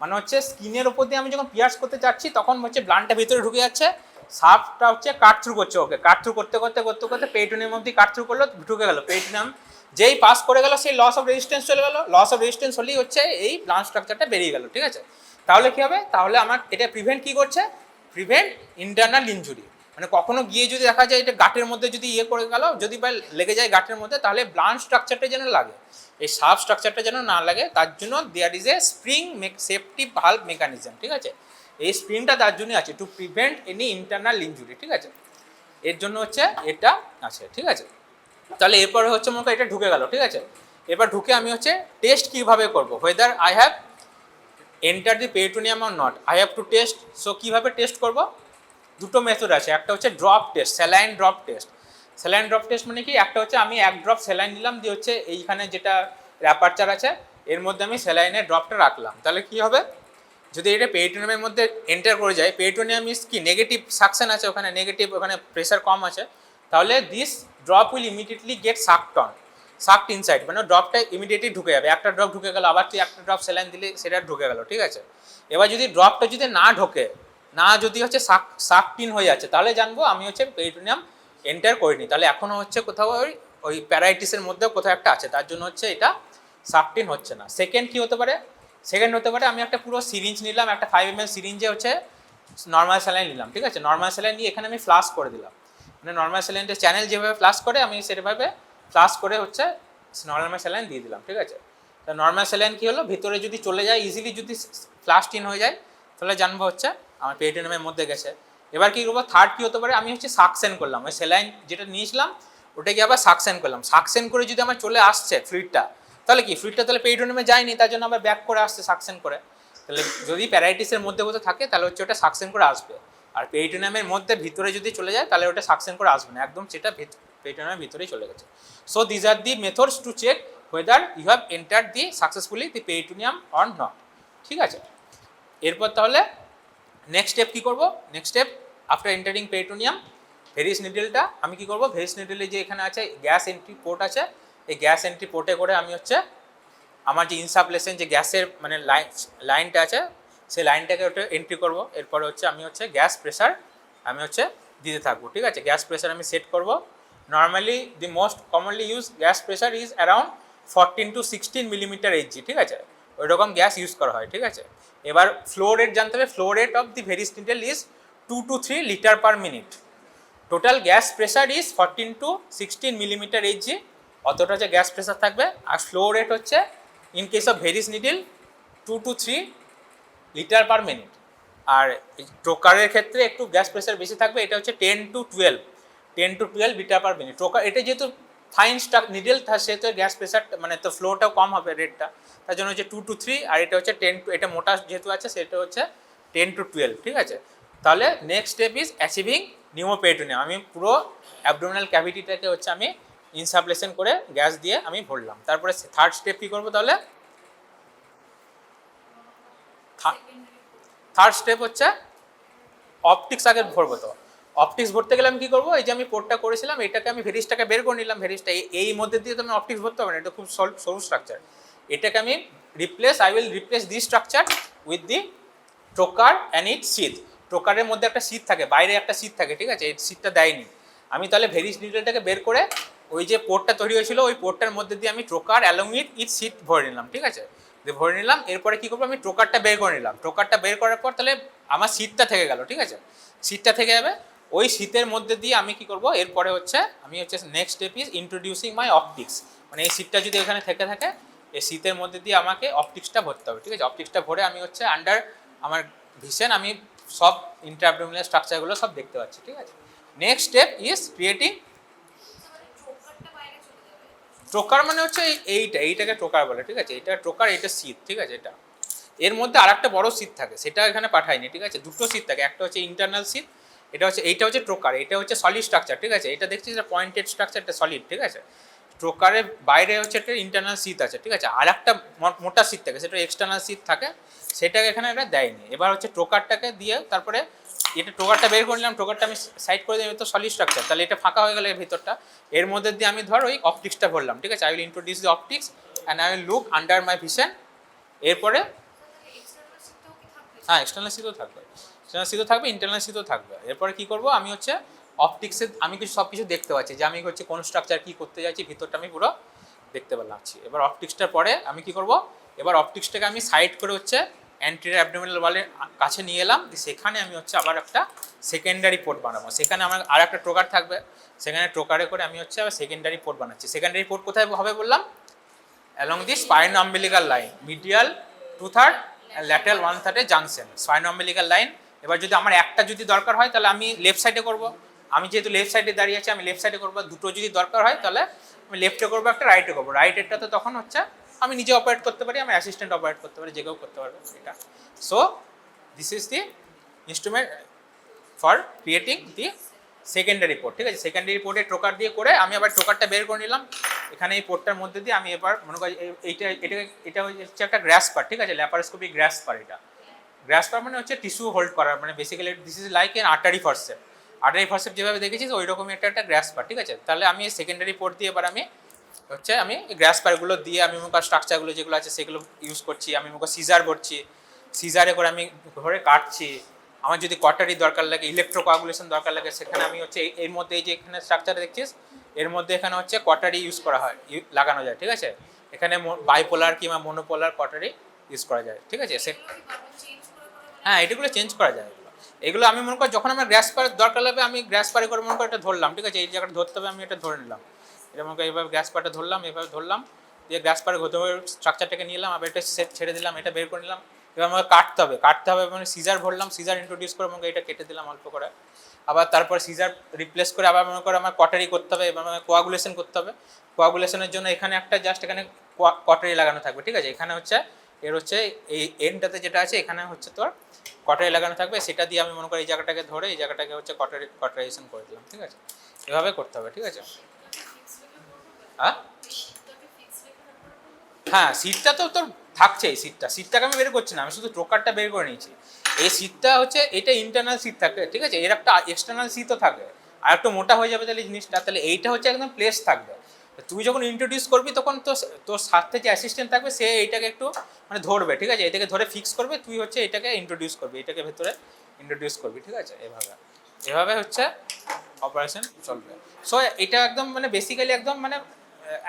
মানে হচ্ছে স্কিনের ওপর দিয়ে আমি যখন পিয়ার্স করতে যাচ্ছি তখন হচ্ছে ব্লান্টটা ভিতরে ঢুকে যাচ্ছে, সাবটা হচ্ছে কাট থ্রু করছে, ওকে কাট থ্রু করতে করতে করতে করতে পেরিটোনিয়াম অবধি কাট থ্রু করলো, ঢুকে গেল পেরিটোনিয়াম, যেই পাস করে গেল সেই লস অফ রেজিস্ট্যান্স চলে গেল, লস অফ রেজিস্ট্যান্স হলেই হচ্ছে এই ব্লান্ট স্ট্রাকচারটা বেরিয়ে গেল, ঠিক আছে। তাহলে কি হবে, তাহলে আমার এটা প্রিভেন্ট কি করছে, প্রিভেন্ট ইন্টারনাল ইনজুরি। মানে কখনো গিয়ে যদি দেখা যায় এটা গাঁটের মধ্যে যদি ইয়ে করে গেল, যদি বা লেগে যায় গাঁটের মধ্যে, তাহলে ব্লান্ট স্ট্রাকচারটা যেন লাগে, এই সাব স্ট্রাকচারটা যেন না লাগে, তার জন্য there is a spring safety valve mechanism, ঠিক আছে। এই স্প্রিংটা তার জন্য আছে to prevent any internal injury, ঠিক আছে। এর জন্য হচ্ছে এটা আছে, ঠিক আছে। তাহলে এরপরে হচ্ছে মনে কর এটা ঢুকে গেল, ঠিক আছে। এবার ঢুকে আমি হচ্ছে টেস্ট কীভাবে করবো, whether I have enter the peritoneum or not, I have to test. So কীভাবে টেস্ট করবো, দুটো মেথড আছে, একটা হচ্ছে drop test, saline drop test. Saline drop test মানে কি, একটা হচ্ছে আমি এক ড্রপ স্যালাইন নিলাম, দিয়ে হচ্ছে এইখানে যেটা র্যাপারচার আছে এর মধ্যে আমি স্যালাইনের ড্রপটা রাখলাম, তাহলে কি হবে, যদি এটা পেরিটোনিয়ামের মধ্যে এন্টার করে যায়, পেরিটোনিয়াম ইজ কি নেগেটিভ সাকশন আছে ওখানে, নেগেটিভ ওখানে প্রেশার কম আছে, তাহলে this drop will immediately get sucked inside, মানে ড্রপটা ইমিডিয়েটলি ঢুকে যাবে, একটা ড্রপ ঢুকে গেল, আবার তুই একটা ড্রপ স্যালাইন দিলে সেটা ঢুকে গেল, ঠিক আছে। এবার যদি ড্রপটা যদি না ঢোকে, না যদি হচ্ছে সাকটিন হয়ে যাচ্ছে, তাহলে জানবো আমি হচ্ছে পেরিটোনিয়াম এন্টার করিনি, তাহলে এখনও হচ্ছে কোথাও ওই প্যারাইটিসের মধ্যেও কোথাও একটা আছে, তার জন্য হচ্ছে এটা সাকটিন হচ্ছে না। সেকেন্ড কি হতে পারে, সেকেন্ড হতে পারে আমি একটা পুরো সিরিঞ্জ নিলাম, একটা 5 ml সিরিঞ্জে হচ্ছে নর্মাল স্যালাইন নিলাম, ঠিক আছে। নর্মাল স্যালাইন নিয়ে এখানে আমি ফ্লাশ করে দিলাম, মানে নর্মাল স্যালাইনটা চ্যানেল যেভাবে ফ্লাশ করে আমি সেভাবে ফ্লাশ করে হচ্ছে নর্মাল স্যালাইন দিয়ে দিলাম, ঠিক আছে। তো নর্মাল স্যালাইন কী হলো, ভিতরে যদি চলে যায় ইজিলি, যদি ফ্লাশড ইন হয়ে যায় তাহলে জানবো হচ্ছে আমার পেরিটোনিয়ামের মধ্যে গেছে। এবার কী করবো, থার্ড কী হতে পারে, আমি হচ্ছে সাকশন করলাম, ওই স্যালাইন যেটা নিয়েছিলাম ওটাকে আবার সাকশন করলাম, সাকশন করে যদি আমার চলে আসছে ফ্লুইডটা, তাহলে কি ফ্লুইডটা তাহলে পেরিটোনিয়ামে যায়নি, তার জন্য আবার ব্যাক করে আসছে সাকশন করে, তাহলে যদি প্যারাইটিসের মধ্যে কোথাও থাকে তাহলে হচ্ছে ওটা সাকশন করে আসবে, আর পেরিটোনিয়ামের মধ্যে ভিতরে যদি চলে যায় তাহলে ওটা সাকশন করে আসবে না, একদম সেটা পেরিটোনিয়ামের ভিতরেই চলে গেছে। So these are the methods to check whether you have entered the successfully the peritoneum or not, ঠিক আছে। এরপর তাহলে নেক্সট স্টেপ কী করবো, next step after entering peritoneum, Veress নিডেলটা আমি কী করবো, ভেরিস নিডেলে যে এখানে আছে গ্যাস এন্ট্রি পোর্ট আছে, এই গ্যাস এন্ট্রি পোর্টে করে আমি হচ্ছে আমার যে ইনসাফলেশন যে গ্যাসের মানে লাইনটা আছে সেই লাইনটাকে ওটা এন্ট্রি করবো, এরপরে হচ্ছে আমি হচ্ছে গ্যাস প্রেশার আমি হচ্ছে দিতে থাকবো, ঠিক আছে। গ্যাস প্রেশার আমি সেট করবো, normally the most commonly use gas pressure is around 14 to 16 millimetre Hg, ঠিক আছে, ওই রকম গ্যাস ইউজ করা হয়, ঠিক আছে। এবার ফ্লো রেট জানতে হবে, flow rate of the Veress needle is 2 to 3 litre per minute, total gas pressure is 14 to 16 millimetre HG, অতটা যে গ্যাস প্রেসার থাকবে। আর ফ্লো রেট হচ্ছে in case of Veress needle 2 to 3 litre per minute. আর ট্রোকারের ক্ষেত্রে একটু gas pressure বেশি থাকবে, এটা হচ্ছে 10 to 12 লিটার পার মিনিট। ট্রোকার এটা যেহেতু ফাইন স্টাক নিডল সেহেতু গ্যাস প্রেসার মানে তো ফ্লোটাও কম হবে রেটটা, তার জন্য হচ্ছে 2 to 3, আর এটা হচ্ছে 10 to, এটা মোটা যেহেতু আছে সেটা হচ্ছে 10 to 12, ঠিক আছে। তাহলে নেক্সট স্টেপ ইজ অ্যাচিভিং নিউমোপেরিটোনিয়াম। আমি পুরো অ্যাবডোমিনাল ক্যাভিটিটাকে হচ্ছে আমি ইনসাফলেশন করে গ্যাস দিয়ে আমি ভরলাম। তারপরে থার্ড স্টেপ কী করবো তাহলে? থার্ড স্টেপ হচ্ছে অপটিক্স আগে ভরবো। তো অপটিক্স ভরতে গেলে আমি কী করবো? এই যে আমি পোর্টটা করেছিলাম এটাকে আমি ভেরিসটাকে বের করে নিলাম। ভেরিসটা এই মধ্যে দিয়ে তো আমি অপটিক্স ভরতে হবে না, এটা খুব সরু স্ট্রাকচার। এটাকে আমি I will replace this structure with the trocar and it sheath. ট্রোকারের মধ্যে একটা সিট থাকে, বাইরে একটা সিট থাকে, ঠিক আছে, এই সিটটা দেয়নি। আমি তাহলে ভেরিস নিডলটাকে বের করে ওই যে পোর্টটা তৈরি হয়েছিল ওই পোর্টটার মধ্যে দিয়ে আমি ট্রোকার অ্যালং উইথ ইট সিট ভরে নিলাম, ঠিক আছে। ভরে নিলাম, এরপরে কী করবো? আমি ট্রোকারটা বের করে নিলাম। ট্রোকারটা বের করার পর তাহলে আমার সিটটা থেকে গেল, ঠিক আছে, সিটটা থেকে যাবে। ওই শীতের মধ্যে দিয়ে আমি কি করব? এরপরে হচ্ছে আমি হচ্ছে next step is introducing my optics. মানে এই সিটটা যদি এখানে থেকে থাকে এই শীতের মধ্যে দিয়ে আমাকে অপটিক্সটা ভরতে হবে, ঠিক আছে। অপটিক্সটা ভরে আমি হচ্ছে আন্ডার আমার ভিশন আমি সব ইন্ট্রাঅ্যাবডোমিনাল স্ট্রাকচারগুলো সব দেখতে পাচ্ছি, ঠিক আছে। Next step is creating trocar. মানে হচ্ছে এইটাকে ট্রোকার বলে, ঠিক আছে। এটা ট্রোকার, এটা শীত, ঠিক আছে। এটা এর মধ্যে আর একটা বড় শীত থাকে, সেটা এখানে পাঠায়নি, ঠিক আছে। দুটো শীত থাকে, একটা হচ্ছে ইন্টারনাল শীত, এইটা হচ্ছে ট্রোকার, এটা হচ্ছে সলিড স্ট্রাকচার, ঠিক আছে। এটা দেখছি যে পয়েন্টেড স্ট্রাকচার, এটা সলিড, ঠিক আছে। ট্রোকারের বাইরে হচ্ছে একটা ইন্টারনাল শীত আছে, ঠিক আছে। আর একটা মোটা শীত থাকে, সেটা এক্সটার্নাল শীত থাকে, সেটাকে এখানে এটা দেয়নি। এবার হচ্ছে ট্রোকারটাকে দিয়ে তারপরে এটা ট্রোকারটা বের করে নিলাম, ট্রোকারটা আমি সাইড করে দিই, তো সলিড স্ট্রাকচার, তাহলে এটা ফাঁকা হয়ে গেলে এর ভিতরটা। এর মধ্যে দিয়ে আমি ধর ওই অপটিক্সটা ভরলাম, ঠিক আছে। I will introduce the optics and I will look under my vision. এরপরে হ্যাঁ এক্সটার্নাল শীতও থাকবে, ইন্টারনাল শীতও থাকবে। এরপরে কী করবো? আমি হচ্ছে অপটিক্সে আমি সব কিছু দেখতে পাচ্ছি যে আমি হচ্ছে কোন স্ট্রাকচার কী করতে যাচ্ছি, ভিতরটা আমি পুরো দেখতে পাচ্ছি। এবার অপটিক্সটার পরে আমি কি করব? এবার অপটিক্সটাকে আমি সাইড করে হচ্ছে অ্যান্টেরিয়র অ্যাবডোমিনাল ওয়ালের কাছে নিয়ে এলাম, সেখানে আমি হচ্ছে আবার একটা সেকেন্ডারি পোর্ট বানাবো। সেখানে আমার আর একটা ট্রোকার থাকবে, সেখানে ট্রোকারে করে আমি হচ্ছে আবার সেকেন্ডারি পোর্ট বানাচ্ছি। সেকেন্ডারি পোর্ট কোথায় হবে বললাম? Along the spino umbilical line, medial 2/3 lateral 1/3 junction, spino umbilical line. এবার যদি আমার একটা যদি দরকার হয় তাহলে আমি লেফট সাইডে করব। আমি যেহেতু লেফট সাইডে দাঁড়িয়ে আছি আমি লেফট সাইডে করবো। দুটো যদি দরকার হয় তাহলে আমি লেফটে করবো, একটা রাইটে করবো। রাইটেরটা তো তখন হচ্ছে আমি নিজে অপারেট করতে পারি, আমি অ্যাসিস্ট্যান্ট অপারেট করতে পারি, যে কেউ করতে পারবে এটা। So this is the instrument for creating the secondary port, ঠিক আছে। সেকেন্ডারি পোর্টে ট্রোকার দিয়ে করে আমি আবার ট্রোকারটা বের করে নিলাম। এখানে এই পোর্টটার মধ্যে দিয়ে আমি এবার মনে করি এটা হচ্ছে একটা গ্রাসপার, ঠিক আছে, ল্যাপারোস্কোপিক গ্রাসপার। এটা গ্রাসপার মানে হচ্ছে টিস্যু হোল্ড করার, মানে basically this is like N artery forcep. Artery forcep যেভাবে দেখেছিস ওই রকমই একটা গ্রাসপার, ঠিক আছে। তাহলে আমি সেকেন্ডারি পোর্ট দিয়ে এবার আমি হচ্ছে আমি গ্রাসপারগুলো দিয়ে আমি মনে করি স্ট্রাকচারগুলো যেগুলো আছে সেগুলো ইউজ করছি। আমি মনে করি সিজার ভরছি, সিজারে করে আমি ঘরে কাটছি। আমার যদি কটারি দরকার লাগে, ইলেকট্রোকোয়াগুলেশন দরকার লাগে, সেখানে আমি হচ্ছে এর মধ্যে এই যে এখানে স্ট্রাকচার দেখছিস এর মধ্যে এখানে হচ্ছে কটারি ইউজ করা হয়, লাগানো যায়, ঠিক আছে। এখানে বাইপোলার কিংবা মনোপোলার কটারি ইউজ করা যায়, ঠিক আছে। হ্যাঁ এটাগুলো চেঞ্জ করা যায়। এগুলো আমি মনে করি যখন আমার গ্যাস পারের দরকার লাগবে আমি গ্যাস পারে করে মনে করি এটা ধরলাম, ঠিক আছে। এই জায়গাটা ধরতে হবে আমি এটা ধরে নিলাম, এটা মনে করি এইভাবে গ্যাস পারটা ধরলাম, এভাবে ধরলাম, দিয়ে গ্যাস পারে ঘতে স্ট্রাকচারটাকে নিয়ে এলাম, আবার এটা সেট ছেড়ে দিলাম, এটা বের করে নিলাম। এবার আমাকে কাটতে হবে মানে সিজার ভরলাম, সিজার ইন্ট্রোডিউস করে আমাকে এটা কেটে দিলাম অল্প করে। আবার তারপর সিজার রিপ্লেস করে আবার মনে করে আমার কটারি করতে হবে, এবার আমাকে কোয়াগুলেশন করতে হবে। কোয়াগুলেশনের জন্য এখানে একটা জাস্ট এখানে কটারি লাগানো থাকবে, ঠিক আছে। এখানে হচ্ছে এর হচ্ছে এই এন্ডটাতে যেটা আছে এখানে হচ্ছে তোর কটারি লাগানো থাকবে, সেটা দিয়ে আমি মনে করি এই জায়গাটাকে ধরে এই জায়গাটাকে হচ্ছে কটারাইজেশন করে দিলাম, ঠিক আছে। এভাবে করতে হবে, ঠিক আছে। হ্যাঁ সিটটা তো তোর থাকছেই, সিটটাকে আমি বের করছি না, আমি শুধু ট্রোকারটা বের করে নিয়েছি। এই সিটটা হচ্ছে এটা ইন্টারনাল সিট থাকে, ঠিক আছে। এর একটা এক্সটার্নাল সিটও থাকে, আর একটু মোটা হয়ে যাবে তাহলে জিনিসটা, তাহলে এইটা হচ্ছে একদম প্লেস থাকবে। তুই যখন ইন্ট্রোডিউস করবি তখন তো তোর সাথে যে অ্যাসিস্ট্যান্ট থাকবে সে এইটাকে একটু মানে ধরবে, ঠিক আছে, এটাকে ধরে ফিক্স করবে, তুই হচ্ছে এটাকে ইন্ট্রোডিউস করবি, এটাকে ভেতরে ইন্ট্রোডিউস করবি, ঠিক আছে। এভাবে হচ্ছে অপারেশন চলবে। সো এটা একদম মানে বেসিক্যালি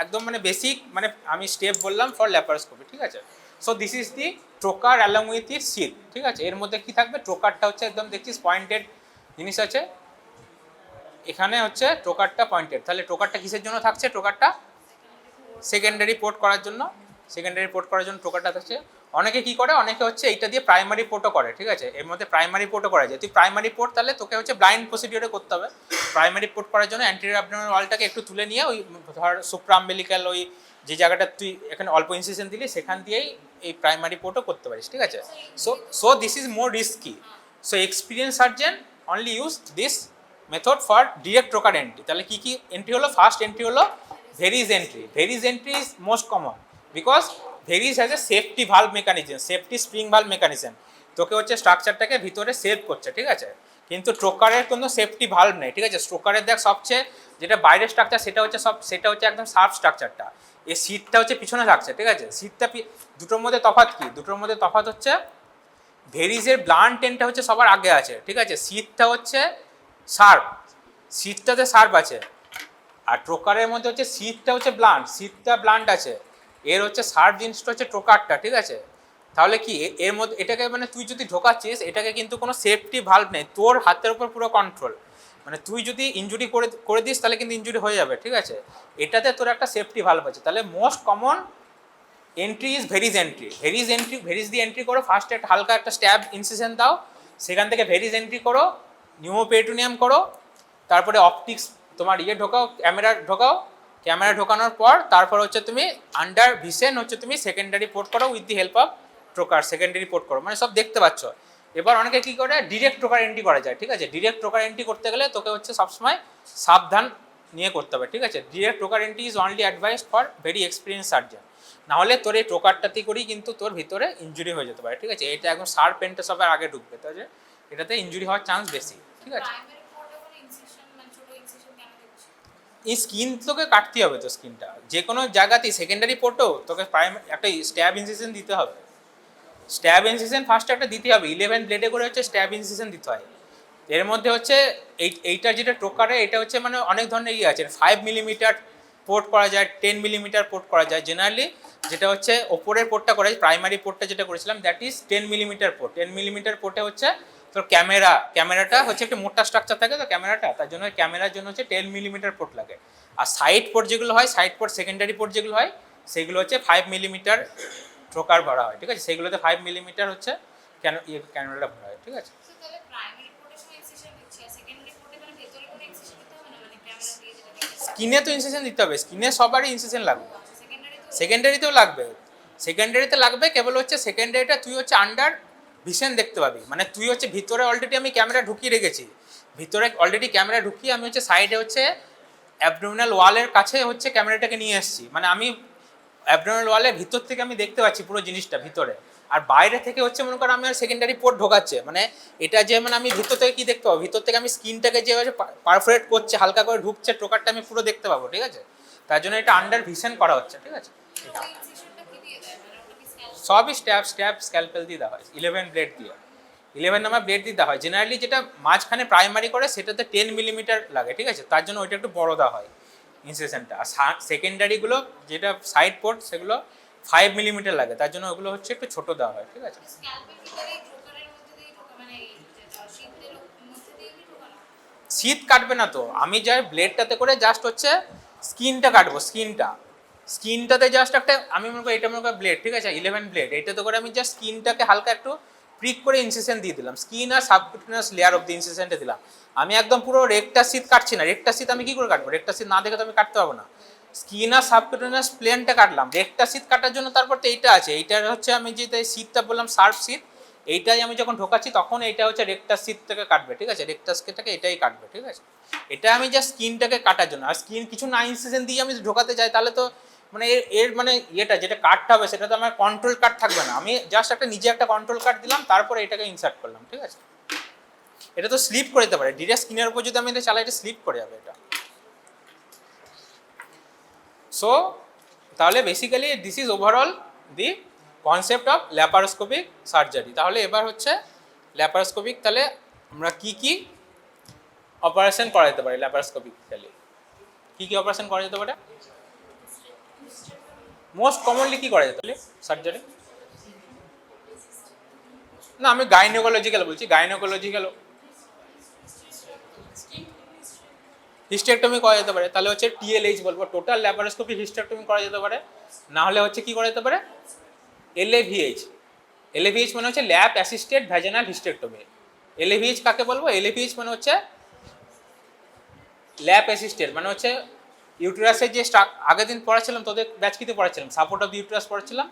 একদম মানে বেসিক মানে আমি স্টেপ বললাম ফর ল্যাপারোস্কোপি, ঠিক আছে। So this is the trocar along with it sheath, ঠিক আছে। এর মধ্যে কি থাকবে? ট্রোকারটা হচ্ছে একদম দেখছিস পয়েন্টেড জিনিস আছে, এখানে হচ্ছে ট্রোকারটা পয়েন্টেড, তাহলে ট্রোকারটা কিসের জন্য থাকছে? ট্রোকারটা সেকেন্ডারি পোর্ট করার জন্য, সেকেন্ডারি পোর্ট করার জন্য ট্রোকারটা থাকছে। অনেকে কি করে, অনেকে হচ্ছে এইটা দিয়ে প্রাইমারি পোর্টও করে, ঠিক আছে, এর মধ্যে প্রাইমারি পোর্টও করা যায়। তুই প্রাইমারি পোর্ট তাহলে তোকে হচ্ছে ব্লাইন্ড প্রসিডিওরে করতে হবে। প্রাইমারি পোর্ট করার জন্য অ্যান্টেরিয়র অ্যাবডোমিনাল ওয়ালটাকে একটু তুলে নিয়ে ওই ধর সুপ্রাম্বেলিক্যাল ওই যে জায়গাটা তুই এখানে অল্প ইনসিশন দিলি সেখান দিয়েই এই প্রাইমারি পোর্টও করতে পারিস, ঠিক আছে। So this is more risky, so experience surgeon only use this method for direct trocar entry. তাহলে কী কী এন্ট্রি হলো? ফার্স্ট এন্ট্রি হলো Veress entry. Veress entry is most common because Veress has a safety valve mechanism, safety spring valve mechanism. তোকে হচ্ছে স্ট্রাকচারটাকে ভিতরে save করছে, ঠিক আছে, কিন্তু ট্রোকারের কোনো সেফটি ভালভ নেই, ঠিক আছে। ট্রোকারের দেখ সবচেয়ে যেটা বাইরের স্ট্রাকচার সেটা হচ্ছে একদম শার্প স্ট্রাকচারটা, এই সিটটা হচ্ছে পিছনে থাকছে, ঠিক আছে। সিটটা দুটোর মধ্যে তফাৎ কি? দুটোর মধ্যে তফাৎ হচ্ছে ভেরিজের ব্লান্ট এন্ডটা হচ্ছে সবার আগে আছে, ঠিক আছে, সিটটা হচ্ছে শার্প, সিটটাতে শার্প আছে। আর ট্রোকারের মধ্যে হচ্ছে সিটটা হচ্ছে ব্লান্ট, সিটটা ব্লান্ট আছে, এর হচ্ছে শার্প জিনিসটা হচ্ছে ট্রোকারটা, ঠিক আছে। তাহলে কি এর মধ্যে এটাকে মানে তুই যদি ঢোকাচ্ছিস এটাকে কিন্তু কোনো সেফটি ভালভ নেই, তোর হাতের উপর পুরো কন্ট্রোল, মানে তুই যদি ইনজুরি করে দিস তাহলে কিন্তু ইনজুরি হয়ে যাবে, ঠিক আছে। এটাতে তোর একটা সেফটি ভালভ আছে। তাহলে most common entry is varies entry. Varies দিয়ে এন্ট্রি করো, ফার্স্টে একটা হালকা একটা স্ট্যাব ইনসিশন দাও, সেখান থেকে ভেরিজ এন্ট্রি করো, নিউমোপেরিটোনিয়াম করো, তারপরে অপটিক্স তোমার ঢোকাও, ক্যামেরা ঢোকানোর পর তারপর হচ্ছে তুমি আন্ডার ভিসেন হচ্ছে তুমি সেকেন্ডারি পোর্ট করো with the help of trocar, secondary port করো, মানে সব দেখতে পাচ্ছ। এবার অনেকে কী করে, ডিরেক্ট ট্রোকার এন্ট্রি করা যায়, ঠিক আছে। ডিরেক্ট ট্রোকার এন্ট্রি করতে গেলে তোকে হচ্ছে সবসময় সাবধান নিয়ে করতে হবে, ঠিক আছে। Direct trocar entry is only advised for very experience surgeon, নাহলে তোর এই ট্রোকারটাতে করেই কিন্তু তোর ভিতরে ইনজুরি হয়ে যেতে পারে, ঠিক আছে। এটা একদম শার্প পেনটা সবার আগে ঢুকবে, তাহলে এটাতে ইনজুরি হওয়ার চান্স বেশি, ঠিক আছে। এই স্কিন তোকে কাটতে হবে, তো স্কিনটা যে কোনো জায়গাতেই সেকেন্ডারি পোর্টও তোকে একটা স্ট্যাব ইনসিশন দিতে হবে। স্ট্যাব ইনসিশন ফার্স্ট একটা দিতে হবে, 11 ব্লেডে করে হচ্ছে স্ট্যাব ইনসিশন দিতে হয়। এর মধ্যে হচ্ছে এইটা যেটা টোকারে এটা হচ্ছে মানে অনেক ধরনের ইয়ে আছে, 5 মিলিমিটার পোর্ট করা যায়, 10 মিলিমিটার পোর্ট করা যায়। জেনারেলি যেটা হচ্ছে ওপরের পোর্টটা করা যায়, প্রাইমারি পোর্টটা যেটা করেছিলাম that is 10 millimetre port. 10 millimetre পোর্টে হচ্ছে তোর ক্যামেরাটা হচ্ছে একটা মোটা স্ট্রাকচার থাকে তো ক্যামেরাটা, তার জন্য ক্যামেরার জন্য হচ্ছে 10 মিলিমিটার পোর্ট লাগে। আর সাইড পোর্ট যেগুলো হয়, সাইড পোর্ট সেকেন্ডারি পোর্ট যেগুলো হয় সেগুলো হচ্ছে 5 মিলিমিটার ট্রোকার ভরা হয়, ঠিক আছে। সেগুলোতে 5 মিলিমিটার হচ্ছে ক্যামেরাটা ভরা হয়, ঠিক আছে। স্কিনে তো ইনসিশন দিতে হবে, স্কিনে সবারই ইনসিশন লাগবে, সেকেন্ডারিতেও লাগবে, সেকেন্ডারিতে লাগবে। কেবল হচ্ছে সেকেন্ডারিটা তুই হচ্ছে আন্ডার ভিশন দেখতে পাবি, মানে তুই হচ্ছে ভিতরে অলরেডি আমি ক্যামেরা ঢুকিয়ে রেখেছি, ভিতরে অলরেডি ক্যামেরা ঢুকিয়ে আমি হচ্ছে সাইডে হচ্ছে অ্যাবডোমিনাল ওয়ালের কাছে হচ্ছে ক্যামেরাটাকে নিয়ে এসেছি, মানে আমি অ্যাবডোমিনাল ওয়ালের ভিতর থেকে আমি দেখতে পাচ্ছি পুরো জিনিসটা ভিতরে। আর বাইরে থেকে হচ্ছে মনে করো আমি আর সেকেন্ডারি পোর্ট ঢোকাচ্ছে, মানে এটা যে মানে আমি ভিতর থেকে কি দেখতে পাবো, ভিতর থেকে আমি স্কিনটাকে যে পারফোরেট করছে হালকা করে ঢুকছে ট্রোকারটা আমি পুরো দেখতে পাবো, ঠিক আছে। তার জন্য এটা আন্ডার ভিশন করা হচ্ছে, ঠিক আছে। সবই স্ক্যালপেল দিয়ে দেওয়া হয়, 11 ব্লেড দিয়ে, 11 নাম্বার ব্লেড দিয়ে দেওয়া হয়। জেনারেলি যেটা মাঝখানে প্রাইমারি করে সেটাতে 10 মিলিমিটার লাগে, ঠিক আছে, তার জন্য ওইটা একটু বড় দেওয়া হয় ইনসিশনটা। আর সেকেন্ডারিগুলো যেটা সাইড পোর্ট সেগুলো 5 মিলিমিটার লাগে, তার জন্য ওগুলো হচ্ছে একটু ছোট দেওয়া হয়, ঠিক আছে। শীত কাটবে না তো, আমি যাই ব্লেডটাতে করে জাস্ট হচ্ছে স্কিনটা কাটবো, স্কিনটাতে জাস্ট একটা আমি মনে করি এটা মনে করি ব্লেড, ঠিক আছে, 11 ব্লেড, এইটাতে করে আমি জাস্ট স্কিনটাকে হালকা একটু প্রিক করে ইনসিশন দিয়ে দিলাম, স্কিন আর সাবকুটেনিয়াস লেয়ার অফ দি ইনসিশনটা দিলাম। আমি একদম পুরো রেক্টার শীত কাটছি না, রেক্টার শীত আমি কি করে কাটবো, রেক্টার শীত না দেখে তো আমি কাটতে পারবো না। স্কিন আর সাবকুটেনিয়াস প্লেনটা কাটলাম, রেক্টার শীত কাটার জন্য তারপর তো এইটা আছে, এইটার হচ্ছে আমি যে শীতটা বললাম শার্প শীত, এইটাই আমি যখন ঢোকাচ্ছি তখন এইটা হচ্ছে রেক্টার শীত থেকে কাটবে, ঠিক আছে, রেক্টার শীতটাকে এটাই কাটবে, ঠিক আছে। এটা আমি জাস্ট স্কিনটাকে কাটার জন্য, আর স্কিন কিছু না ইনসিশন দিয়ে আমি ঢোকাতে চাই তাহলে তো মানে এর মানে ইয়েটা যেটা কাটতে হবে সেটা তো আমার কন্ট্রোল কাট থাকবে না, আমি জাস্ট একটা নিজে একটা কন্ট্রোল কাট দিলাম তারপরে এটাকে ইনসার্ট করলাম, ঠিক আছে। এটা তো স্লিপ করে দিতে পারে, ডিরেক্ট স্কিনের উপর যদি আমি এটা চালাই এটা স্লিপ করে যাবে এটা। সো তাহলে basically this is overall the concept of laparoscopic surgery. তাহলে এবার হচ্ছে ল্যাপারোস্কোপিক, তাহলে আমরা কি কি অপারেশন করা যেতে পারে ল্যাপারোস্কোপিক্যালি, কি কি অপারেশন করা যেতে পারে, মোস্ট কমনলি কি করা যেতে পারে সার্জারি? না আমি গাইনোকোলজিক্যাল বলছি, গাইনোকোলজিক্যাল হিস্টেক্টমি করা যেতে পারে, তাহলে হচ্ছে টিএলএইচ বলবো, টোটাল ল্যাপারোস্কোপিক হিস্টেক্টমি করা যেতে পারে। না হলে হচ্ছে কি করা যেতে পারে, এলএভিএইচ। এলএভিএইচ মানে হচ্ছে ল্যাব অ্যাসিস্টেড ভ্যাজানাল হিস্টেক্টমি। এলএভিএইচ কাকে বলবো, এলএভিএইচ মানে হচ্ছে ল্যাব অ্যাসিস্টেড, মানে হচ্ছে ইউটেরাসের যে আগের দিন পড়াচ্ছিলাম, তোদের ব্যাচ কিতে পড়াচ্ছিলাম, সাপোর্ট অফ দি ইউটেরাস পড়াচ্ছিলাম।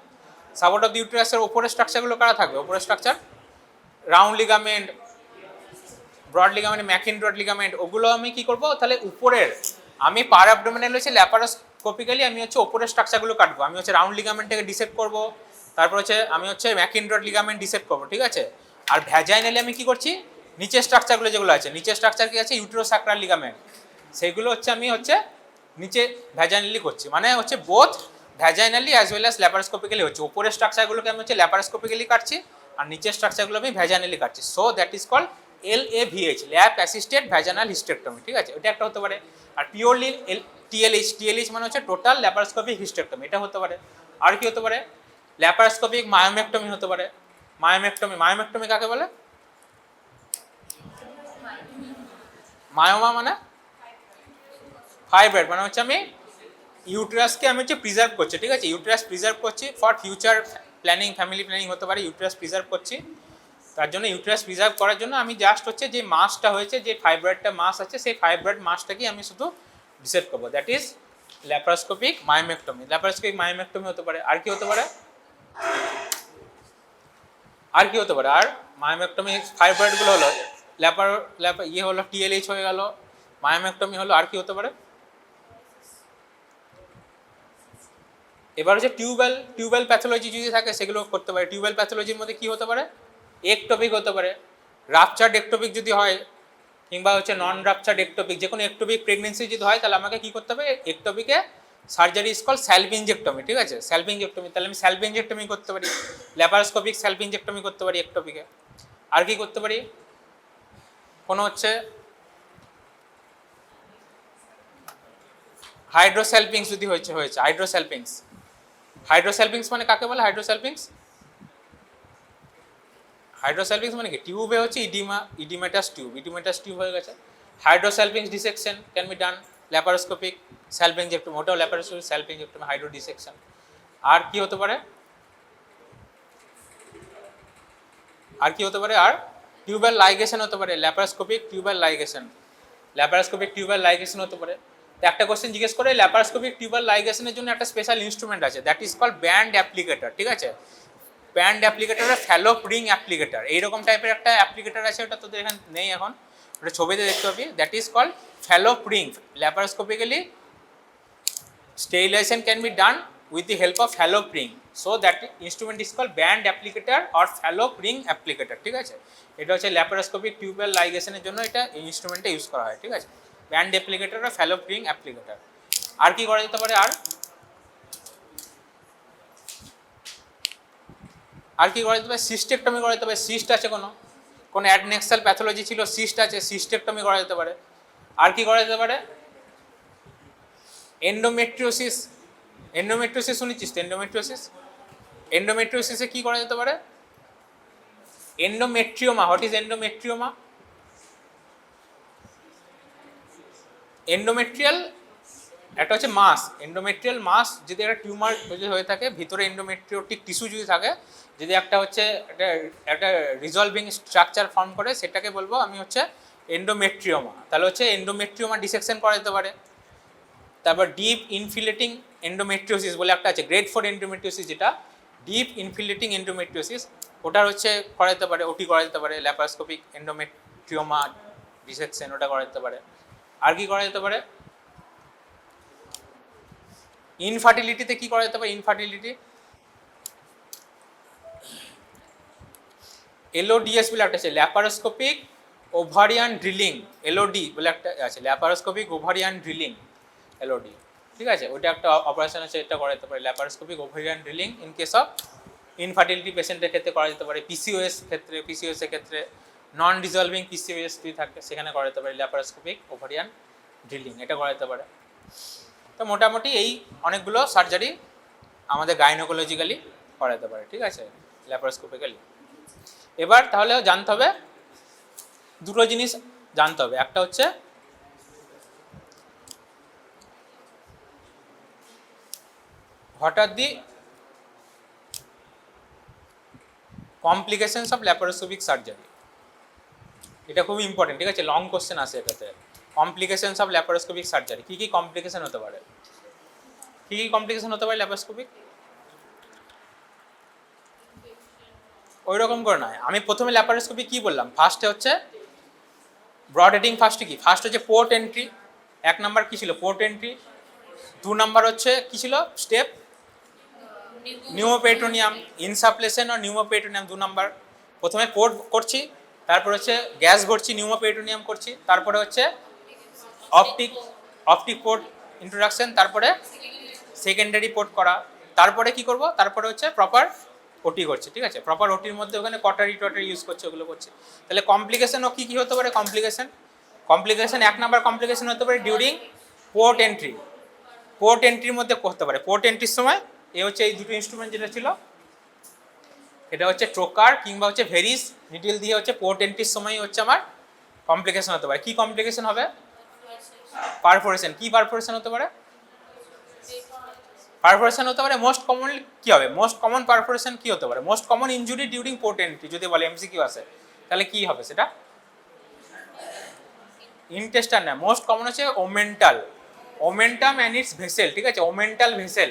সাপোর্ট অফ দি ইউটেরাসের উপরের স্ট্রাকচারগুলো কারা থাকবে, উপরের structure round ligament, broad ligament, Mackenrodt ligament, ওগুলো আমি কি করব, তাহলে উপরের আমি পার অ্যাবডোমিনাল হচ্ছে ল্যাপারোস্কোপিক্যালি আমি হচ্ছে উপরের স্ট্রাকচারগুলো কাটবো। আমি হচ্ছে রাউন্ড লিগামেন্টটাকে ডিসেক্ট করব, তারপর হচ্ছে আমি হচ্ছে ম্যাকিন রড লিগামেন্ট ডিসেক্ট করবো, ঠিক আছে। আর ভ্যাজাইনালি আমি কি করছি, নিচের স্ট্রাকচারগুলো যেগুলো আছে, নিচের স্ট্রাকচার কি আছে, ইউটেরোস্যাক্রাল লিগামেন্ট, সেগুলো হচ্ছে আমি হচ্ছে নিচে ভ্যাজাইনালি করছি, মানে হচ্ছে both vaginally as well as laparoscopically হচ্ছে। উপরের স্ট্রাকচারগুলোকে আমি হচ্ছে ল্যাপারোস্কোপিক্যালি কাটছি, আর নিচের স্ট্রাকচারগুলো আমি ভ্যাজাইনালি কাটছি। So that is called LAVH, lap assisted vaginal hysterectomy, ঠিক আছে, এটা একটা হতে পারে। আর পিওরলি TLH মানে হচ্ছে টোটাল ল্যাপারোস্কোপিক হিস্টেক্টমি, এটা হতে পারে। আর কি হতে পারে, ল্যাপারোস্কোপিক মায়োমেক্টমি হতে পারে। মায়োমেক্টমি কাকে বলে, মায়োমা মানে ফাইব্রয়েড, মানে হচ্ছে আমি ইউটেরাসকে আমি হচ্ছে প্রিজার্ভ করছি, ঠিক আছে, ইউটেরাস প্রিজার্ভ করছি for future planning, family planning হতে পারে, ইউটেরাস প্রিজার্ভ করছি। তার জন্য ইউটেরাস প্রিজার্ভ করার জন্য আমি জাস্ট হচ্ছে যে মাসটা হয়েছে, যে ফাইব্রয়েডটা মাস আছে, সেই ফাইব্রয়েড মাসটাকে আমি শুধু ডিসেক্ট করবো, that is laparoscopic myomectomy. Laparoscopic myomectomy হতে পারে। আর কি হতে পারে, আর কি হতে পারে, আর মায়োমেক্টমি ফাইব্রয়েডগুলো হলো ইয়ে হলো TLH হয়ে গেল, মায়োমেক্টমি হলো। আর কি হতে পারে, এবার হচ্ছে টিউবাল প্যাথোলজি যদি থাকে সেগুলো করতে পারে। টিউবাল প্যাথোলজির মধ্যে কি হতে পারে, একটোপিক হতে পারে, রাপচার্ড একটোপিক যদি হয়, কিংবা হচ্ছে নন রাপচার্ড একটোপিক, যে কোনো একটোপিক প্রেগনেন্সি যদি হয়, তাহলে আমাকে কি করতে হবে, একটোপিকে সার্জারি ইজ কল স্যালপিঞ্জেক্টমি, ঠিক আছে, স্যালপিঞ্জেক্টমি। তাহলে আমি স্যালপিঞ্জেক্টমি করতে পারি, ল্যাপারোস্কোপিক স্যালপিঞ্জেক্টমি করতে পারি একটোপিকে। আর কি করতে পারি, কোনো হচ্ছে হাইড্রোস্যালপিংস যদি হয়েছে হাইড্রোস্যালপিংস মানে কাকে বলে, হাইড্রোস্যালপিংস মানে কি, টিউবে হচ্ছে ইডিমেটাস টিউব হয়ে গেছে। Hydrosalpinx dissection can be done laparoscopic salpingectomy, ওটাও ল্যাপারোস্কোপিক স্যালপিঞ্জেক্টমি, হাইড্রো ডিসেকশন। আর কি হতে পারে, আর টিউবাল লাইগেশন হতে পারে, ল্যাপারোস্কোপিক টিউবাল লাইগেশন হতে পারে। তো একটা কোশ্চেন জিজ্ঞেস করে, ল্যাপারোস্কোপিক টিউবাল লাইগেশনের জন্য একটা স্পেশাল ইনস্ট্রুমেন্ট আছে, that is called band applicator, ঠিক আছে। Band applicator, fallope ring applicator, এইরকম টাইপের একটা অ্যাপ্লিকেটর আছে, ওটা তোদের এখানে নেই এখন, ওটা ছবিতে দেখতে পাবি, that is called Falope ring. Laparoscopically sterilization can be done with the help of fallope ring, so that instrument is called band applicator or fallope ring applicator, ঠিক আছে। এটা হচ্ছে ল্যাপারোস্কোপিক টিউবাল লাইগেশনের জন্য এটা এই ইনস্ট্রুমেন্টটা ইউজ করা হয়, ঠিক আছে, ব্যান্ড অ্যাপ্লিকেটর আর ফ্যালোপ রিং অ্যাপ্লিকেটর। আর কি করা যেতে পারে, আর কি করা যেতে পারে, সিস্টেক্টমি করা যেতে পারে। সিস্ট আছে, কোনো অ্যাডনেক্সাল প্যাথোলজি ছিল, সিস্ট আছে, সিস্টেক্টমি করা যেতে পারে। আর কি করা যেতে পারে, এন্ডোমেট্রিওসিস শুনেছিস তো, এন্ডোমেট্রিওসিসে কি করা যেতে পারে, এন্ডোমেট্রিওমা। হোয়াট ইজ এন্ডোমেট্রিওমা, এন্ডোমেট্রিয়াল একটা হচ্ছে এন্ডোমেট্রিয়াল মাস যদি একটা টিউমার যদি হয়ে থাকে, ভিতরে এন্ডোমেট্রিওটিক টিস্যু যদি থাকে, যদি একটা হচ্ছে একটা রিজলভিং স্ট্রাকচার ফর্ম করে, সেটাকে বলবো আমি হচ্ছে এন্ডোমেট্রিওমা। তাহলে হচ্ছে এন্ডোমেট্রিওমা ডিসেকশন করা যেতে পারে। তারপর ডিপ ইনফিলেটিং এন্ডোমেট্রিওসিস বলে একটা আছে, গ্রেড 4 এন্ডোমেট্রিওসিস, যেটা ডিপ ইনফিলেটিং এন্ডোমেট্রিওসিস, ওটার হচ্ছে করা যেতে পারে, ওটি করা যেতে পারে, ল্যাপারোস্কোপিক এন্ডোমেট্রিওমা ডিসেকশন ওটা করা যেতে পারে। আর কি করা যেতে পারে, ইনফার্টিলিটিতে কি করা যেতে পারে, LODS বলে একটা আছে, ল্যাপারোস্কোপিক ওভারিয়ান ড্রিলিং, LOD বলে একটা আছে, ল্যাপারোস্কোপিক ওভারিয়ান ড্রিলিং, LOD, ঠিক আছে, ওটা একটা অপারেশন আছে, এটা করা যেতে পারে, laparoscopic ovarian drilling in case of infertility পেশেন্টের ক্ষেত্রে করা যেতে পারে। PCOS এর ক্ষেত্রে নন ডিজলভিং PCOS যদি থাকে সেখানে করা যেতে পারে ল্যাপারোস্কোপিক ওভারিয়ান ড্রিলিং, এটা করা যেতে পারে। তো মোটামুটি এই অনেকগুলো সার্জারি আমাদের গাইনোকোলজিক্যালি করা যেতে পারে, ঠিক আছে, ল্যাপারোস্কোপিক্যালি। এবার তাহলে জানতে হবে দুটো জিনিস জানতে হবে, একটা হচ্ছে what are the complications of laparoscopic surgery. এটা খুব ইম্পর্টেন্ট, ঠিক আছে, লং কোশ্চেন আসে এটাতে। কমপ্লিকেশনস অফ ল্যাপারোস্কোপিক সার্জারি, কী কী কমপ্লিকেশন হতে পারে, কী কী কমপ্লিকেশন হতে পারে ল্যাপারোস্কোপিক? ওই রকম করে নয়, আমি প্রথমে ল্যাপারোস্কোপি কী বললাম, ফার্স্টে হচ্ছে ব্রড হেডিং, ফার্স্টে কি, ফার্স্ট হচ্ছে পোর্ট এন্ট্রি, 1 নাম্বার কী ছিল, পোর্ট এন্ট্রি। 2 নাম্বার হচ্ছে কী ছিল স্টেপ, নিউমোপেরিটোনিয়াম, ইনসাপ্লেশন আর নিউমোপেরিটোনিয়াম 2 নাম্বার। প্রথমে পোর্ট করছি, তারপর হচ্ছে গ্যাস ভরছি, নিউমোপেরিটোনিয়াম করছি, তারপরে হচ্ছে অপটিক পোর্ট ইন্ট্রোডাকশন, তারপরে সেকেন্ডারি পোর্ট করা, তারপরে কি করব, তারপরে হচ্ছে প্রপার ওটি করছে, ঠিক আছে। প্রপার ওটির মধ্যে ওখানে কটারি টটারি ইউজ করছে, ওগুলো করছে। তাহলে কমপ্লিকেশনও কী কী হতে পারে, কমপ্লিকেশন 1 নাম্বার কমপ্লিকেশন হতে পারে ডিউরিং পোর্ট এন্ট্রি। পোর্ট এন্ট্রির মধ্যে করতে পারে, পোর্ট এন্ট্রির সময় এ হচ্ছে এই দুটো ইনস্ট্রুমেন্ট যেটা ছিল, এটা হচ্ছে ট্রোকার কিংবা হচ্ছে ভেরিস নিডল দিয়ে হচ্ছে পোর্ট এন্ট্রির সময় হচ্ছে আমার কমপ্লিকেশন হতে পারে। কি কমপ্লিকেশন হবে, পারফোরেশন। কি পারফোরেশন হতে পারে, পারফোরেশন হতে পারে মোস্ট কমনলি কী হবে, মোস্ট কমন পারফোরেশন কী হতে পারে, most common injury during port entry যদি বলে এমসিকিউ আসে, তাহলে কী হবে সেটা, ইনটেস্টাইন না, মোস্ট কমন হচ্ছে ওমেন্টাম অ্যান্ড ইটস ভেসেল, ঠিক আছে, ওমেন্টাল ভেসেল।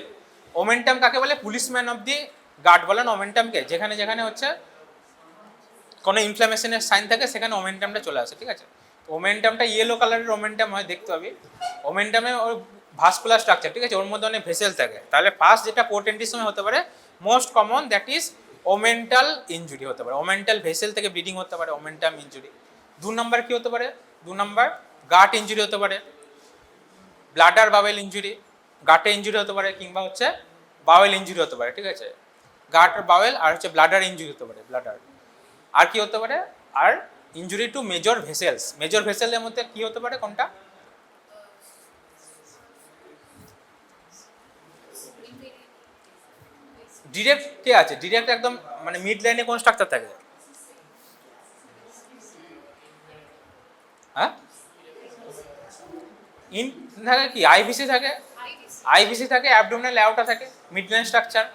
ওমেন্টাম কাকে বলে, পুলিশম্যান অফ দি গার্ড বলেন ওমেন্টামকে, যেখানে যেখানে হচ্ছে কোনো ইনফ্লামেশনের সাইন থাকে সেখানে ওমেন্টামটা চলে আসে, ঠিক আছে। ওমেন্টামটা ইয়েলো কালারের ওমেন্টাম হয়, দেখতে হবে। ওমেন্টামে ওর ভাস্কুলার স্ট্রাকচার, ঠিক আছে, ওর মধ্যে অনেক ভেসেল থাকে। তাহলে ফার্স্ট যেটা পোর্ট এন্ট্রির সময় হতে পারে most common, that is omental injury হতে পারে, ওমেন্টাল ভেসেল থেকে ব্লিডিং হতে পারে, ওমেন্টাম ইনজুরি। 2 নাম্বার কী হতে পারে, 2 নাম্বার গাট ইনজুরি হতে পারে, ব্লাডার বাওয়েল ইনজুরি, গাটে ইনজুরি হতে পারে কিংবা হচ্ছে বাওয়েল ইনজুরি হতে পারে, ঠিক আছে। গাট বাওয়েল আর হচ্ছে ব্লাডার ইনজুরি হতে পারে, ব্লাডার। আর কি হতে পারে, আর injury to major vessels, major ভেসেলের মধ্যে কি হতে পারে, কোনটা, ডিরেক্ট কে আছে, ডিরেক্ট একদম মানে মিড লাইনে কোন স্ট্রাকচার থাকে, হ্যাঁ, ইন থাকে কি, আইভিসি থাকে, আইভিসি থাকে, অ্যাবডোমিনাল অ্যাওর্টা থাকে, মিড লাইন স্ট্রাকচার,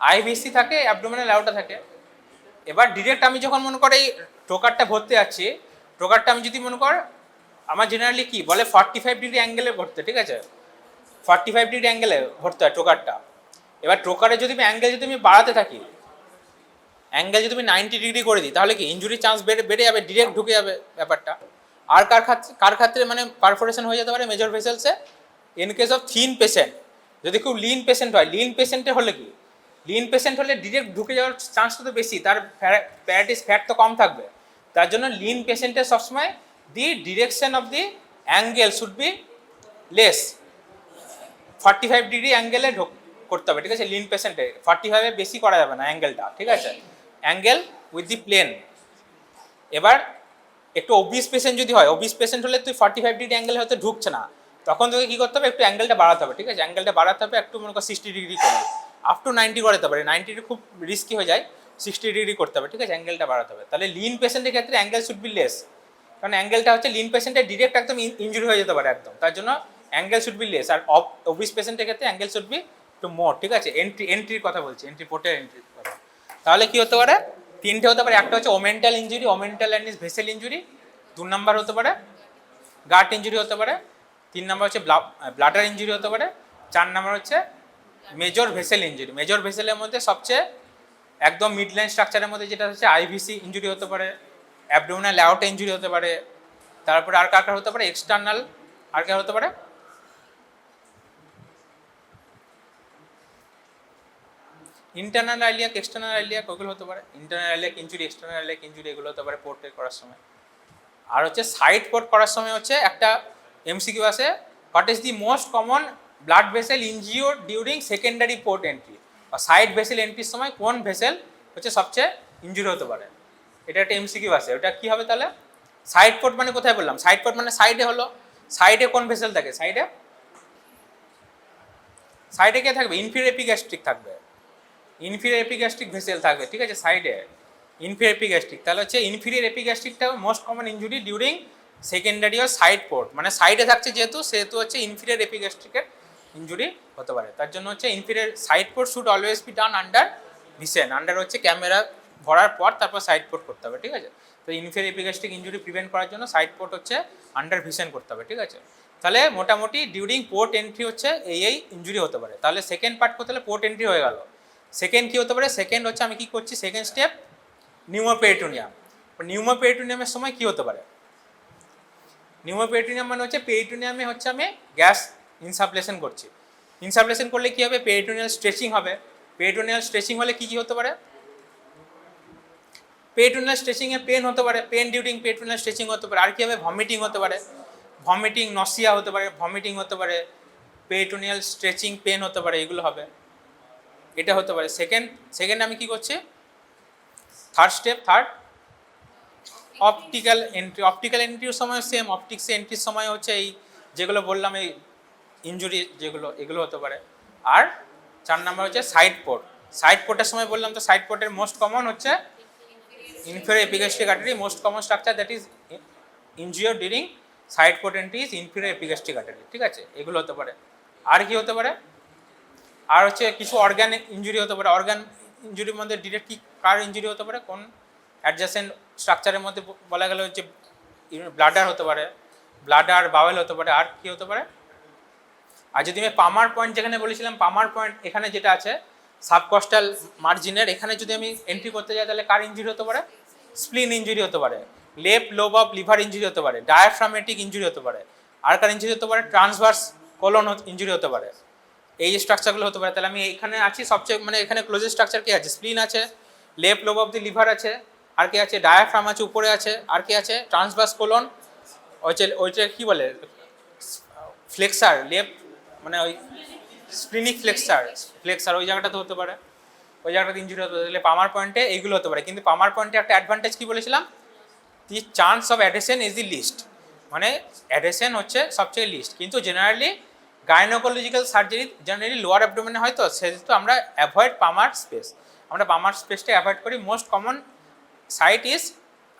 আইভিসি থাকে, অ্যাবডোমিনাল অ্যাওর্টা থাকে। এবার ডিরেক্ট আমি যখন মনে করি এই টোকারটা ভরতে যাচ্ছি, টোকারটা আমি যদি মনে কর, আমার জেনারেলি কি বলে 45 ডিগ্রি অ্যাঙ্গেলে ভরতে, ঠিক আছে, 45 ডিগ্রি অ্যাঙ্গেলে ভরতে হয় টোকারটা। এবার টোকারে যদি আমি অ্যাঙ্গেল যদি আমি বাড়াতে থাকি, অ্যাঙ্গেল যদি আমি 90 ডিগ্রি করে দিই, তাহলে কি ইনজুরি চান্স বেড়ে যাবে, ডিরেক্ট ঢুকে যাবে ব্যাপারটা। আর কার ক্ষেত্রে মানে পারফোরেশন হয়ে যেতে পারে মেজর ভেসেলসে, in case of thin patient, যদি খুব লিন পেশেন্ট হয়, লিন পেশেন্টে হলে কি, লিন পেশেন্ট হলে ডিরেক্ট ঢুকে যাওয়ার চান্সটা তো বেশি, তার প্যারাটিস ফ্যাট তো কম থাকবে। তার জন্য লিন পেশেন্টের সবসময় the direction of the angle should be less, 45 degree অ্যাঙ্গেলে করতে হবে, ঠিক আছে। লিন পেশেন্টে 45 বেশি করা যাবে না অ্যাঙ্গেলটা, ঠিক আছে, অ্যাঙ্গেল উইথ দি প্লেন। এবার একটু ওবিস পেশেন্ট যদি হয়, ওবিস পেশেন্ট হলে তুই 45 ডিগ্রি অ্যাঙ্গেল হয়তো ঢুকছে না, তখন তোকে কী করতে হবে, একটু অ্যাঙ্গেলটা বাড়াতে হবে, ঠিক আছে, অ্যাঙ্গেলটা বাড়াতে হবে, একটু মনে কর 60 ডিগ্রি করবে, আপ টু 90 করাতে পারে, 90 খুব রিস্কি হয়ে যায়, 60 ডিগ্রি করতে হবে, ঠিক আছে, অ্যাঙ্গেলটা বাড়াতে হবে। তাহলে লিন পেশেন্টের ক্ষেত্রে অ্যাঙ্গেল শুড বি লেস, কারণ অ্যাঙ্গেলটা হচ্ছে লিন পেশেন্টের ডিরেক্ট একদম ইনজুরি হয়ে যেতে পারে একদম, তার জন্য অ্যাঙ্গেল শুড বি লেস। আর ওবিস পেশেন্টের ক্ষেত্রে অ্যাঙ্গেল শুড বি একটু মোর, ঠিক আছে। এন্ট্রির কথা বলছি, এন্ট্রি পোর্টের এন্ট্রির কথা। তাহলে কি হতে পারে, 3টে হতে পারে, একটা হচ্ছে omental injury, omental and is vessel injury, 2 number হতে পারে গাট ইনজুরি হতে পারে, 3 নাম্বার হচ্ছে ব্লাডার ইনজুরি হতে পারে, 4 নাম্বার হচ্ছে মেজর ভেসেল ইনজুরি। মেজর ভেসেলের মধ্যে সবচেয়ে একদম মিড লাইন স্ট্রাকচারের মধ্যে যেটা হচ্ছে আইভিসি ইনজুরি হতে পারে, অ্যাবডোমিনাল অ্যাওর্টা ইনজুরি হতে পারে, তারপরে আর কার হতে পারে এক্সটার্নাল, আর কার হতে পারে ইন্টারনাল আইলিয়াক, এক্সটার্নাল আইলিয়াক, ওগুলো হতে পারে। Internal iliac injury, external iliac injury, এগুলো হতে পারে পোর্টে করার সময়। আর হচ্ছে সাইড পোর্ট করার সময় হচ্ছে একটা এমসিকিউ আছে, what is the most common blood vessel injure during secondary port entry, বা সাইড ভেসেল এন্ট্রির সময় কোন ভেসেল হচ্ছে সবচেয়ে ইনজুরি হতে পারে, এটা একটা এমসিকিউ আছে। ওটা কী হবে তাহলে, সাইড পোর্ট মানে কোথায় বললাম, সাইড পোর্ট মানে সাইডে হলো, সাইডে কোন ভেসেল থাকে, সাইডে সাইডে কে থাকবে, ইনফিরিয়র এপিগ্যাস্ট্রিক থাকবে, ইনফিরিয়র এপিগ্যাস্ট্রিক ভেসেল থাকবে, ঠিক আছে, সাইডে ইনফিরিয়র এপিগ্যাস্ট্রিক। তাহলে হচ্ছে ইনফিরিয়র এপিগ্যাস্ট্রিকটা most common injury during secondary ও সাইড পোর্ট, মানে সাইডে থাকছে যেহেতু, সেহেতু হচ্ছে ইনফিরিয়র এপিগ্যাস্ট্রিকের ইনজুরি হতে পারে। তার জন্য হচ্ছে inferior side port should always be done under vision, under হচ্ছে ক্যামেরা ভরার পর তারপর সাইড পোর্ট করতে হবে, ঠিক আছে। তো ইনফিরিয়র এপিগ্যাস্ট্রিক ইনজুরি প্রিভেন্ট করার জন্য সাইড পোর্ট হচ্ছে আন্ডার ভিশন করতে হবে, ঠিক আছে। তাহলে মোটামুটি ডিউরিং পোর্ট এন্ট্রি হচ্ছে এই ইনজুরি হতে পারে। তাহলে সেকেন্ড পার্ট করতে হলে পোর্ট এন্ট্রি হয়ে গেল। সেকেন্ড কী হতে পারে, সেকেন্ড হচ্ছে আমি কী করছি, সেকেন্ড স্টেপ নিউমোপেরিটোনিয়াম। নিউমোপেরিটোনিয়ামের সময় কী হতে পারে, নিউমোপেরিটোনিয়াম মানে হচ্ছে পেরিটোনিয়ামে হচ্ছে আমি গ্যাস ইনসাফলেশন করছি। ইনসাফলেশন করলে কী হবে, পেরিটোনিয়াল স্ট্রেচিং হবে। পেরিটোনিয়াল স্ট্রেচিং হলে কী কী হতে পারে, পেরিটোনিয়াল স্ট্রেচিংয়ে পেন হতে পারে, পেন ডিউরিং পেরিটোনিয়াল স্ট্রেচিং হতে পারে। আর কী হবে, ভমিটিং হতে পারে, ভমিটিং নসিয়া হতে পারে, ভমিটিং হতে পারে, পেরিটোনিয়াল স্ট্রেচিং পেন হতে পারে, এগুলো হবে, এটা হতে পারে। সেকেন্ড আমি কী করছি, third step, third optical entry. Optical এন্ট্রির সময় সেম, অপটিক্সে এন্ট্রির সময় হচ্ছে এই যেগুলো বললাম এই ইনজুরি যেগুলো, এগুলো হতে পারে। আর 4 নাম্বার হচ্ছে সাইড পোর্ট। সাইড পোর্টের সময় বললাম তো সাইড পোর্টের মোস্ট কমন হচ্ছে inferior epigastric artery, most common structure that is injure during side port entry is inferior epigastric artery, ঠিক আছে। এগুলো হতে পারে। আর কি হতে পারে, আর হচ্ছে কিছু অর্গান ইনজুরি হতে পারে। অর্গান ইনজুরির মধ্যে ডিরেক্ট কি কার ইনজুরি হতে পারে, কোন অ্যাডজাসেন্ট স্ট্রাকচারের মধ্যে বলা গেল হচ্ছে ব্লাডার হতে পারে, ব্লাডার বাওয়েল হতে পারে। আর কি হতে পারে, আর যদি আমি পামার পয়েন্ট যেখানে বলেছিলাম, পামার পয়েন্ট এখানে যেটা আছে সাবকস্টাল মার্জিনের, এখানে যদি আমি এন্ট্রি করতে যাই তাহলে কার ইনজুরি হতে পারে, স্প্লিন ইনজুরি হতে পারে, left lobe of liver injury হতে পারে, ডায়াফ্রামেটিক ইনজুরি হতে পারে। আর কার ইনজুরি হতে পারে, ট্রান্সভার্স কোলন ইনজুরি হতে পারে। এই যে স্ট্রাকচারগুলো হতে পারে। তাহলে আমি এখানে আছি সবচেয়ে মানে এখানে ক্লোজেস্ট স্ট্রাকচার কি আছে, স্প্লিন আছে, left lobe of the liver আছে, আর কি আছে, ডায়াফ্রাম আছে উপরে আছে, আর কি আছে, ট্রান্সভার্স কোলন, ওইটা কী বলে ফ্লেক্সার, লেফট মানে ওই স্প্লিনিক ফ্লেক্সার ওই জায়গাটাতে হতে পারে, ওই জায়গাটাতে ইনজুরি হতে পারে। তাহলে পামার পয়েন্টে এইগুলো হতে পারে। কিন্তু পামার পয়েন্টে একটা অ্যাডভান্টেজ কী বলেছিলাম, the chance of adhesion is the least, মানে অ্যাডেশন হচ্ছে সবচেয়ে লিস্ট। কিন্তু generally gynaecological surgery generally lower অ্যাবডোমেনে হয়, তো সেহেতু আমরা অ্যাভয়েড পামার স্পেস, আমরা পামার স্পেসটা অ্যাভয়েড করি। Most common site is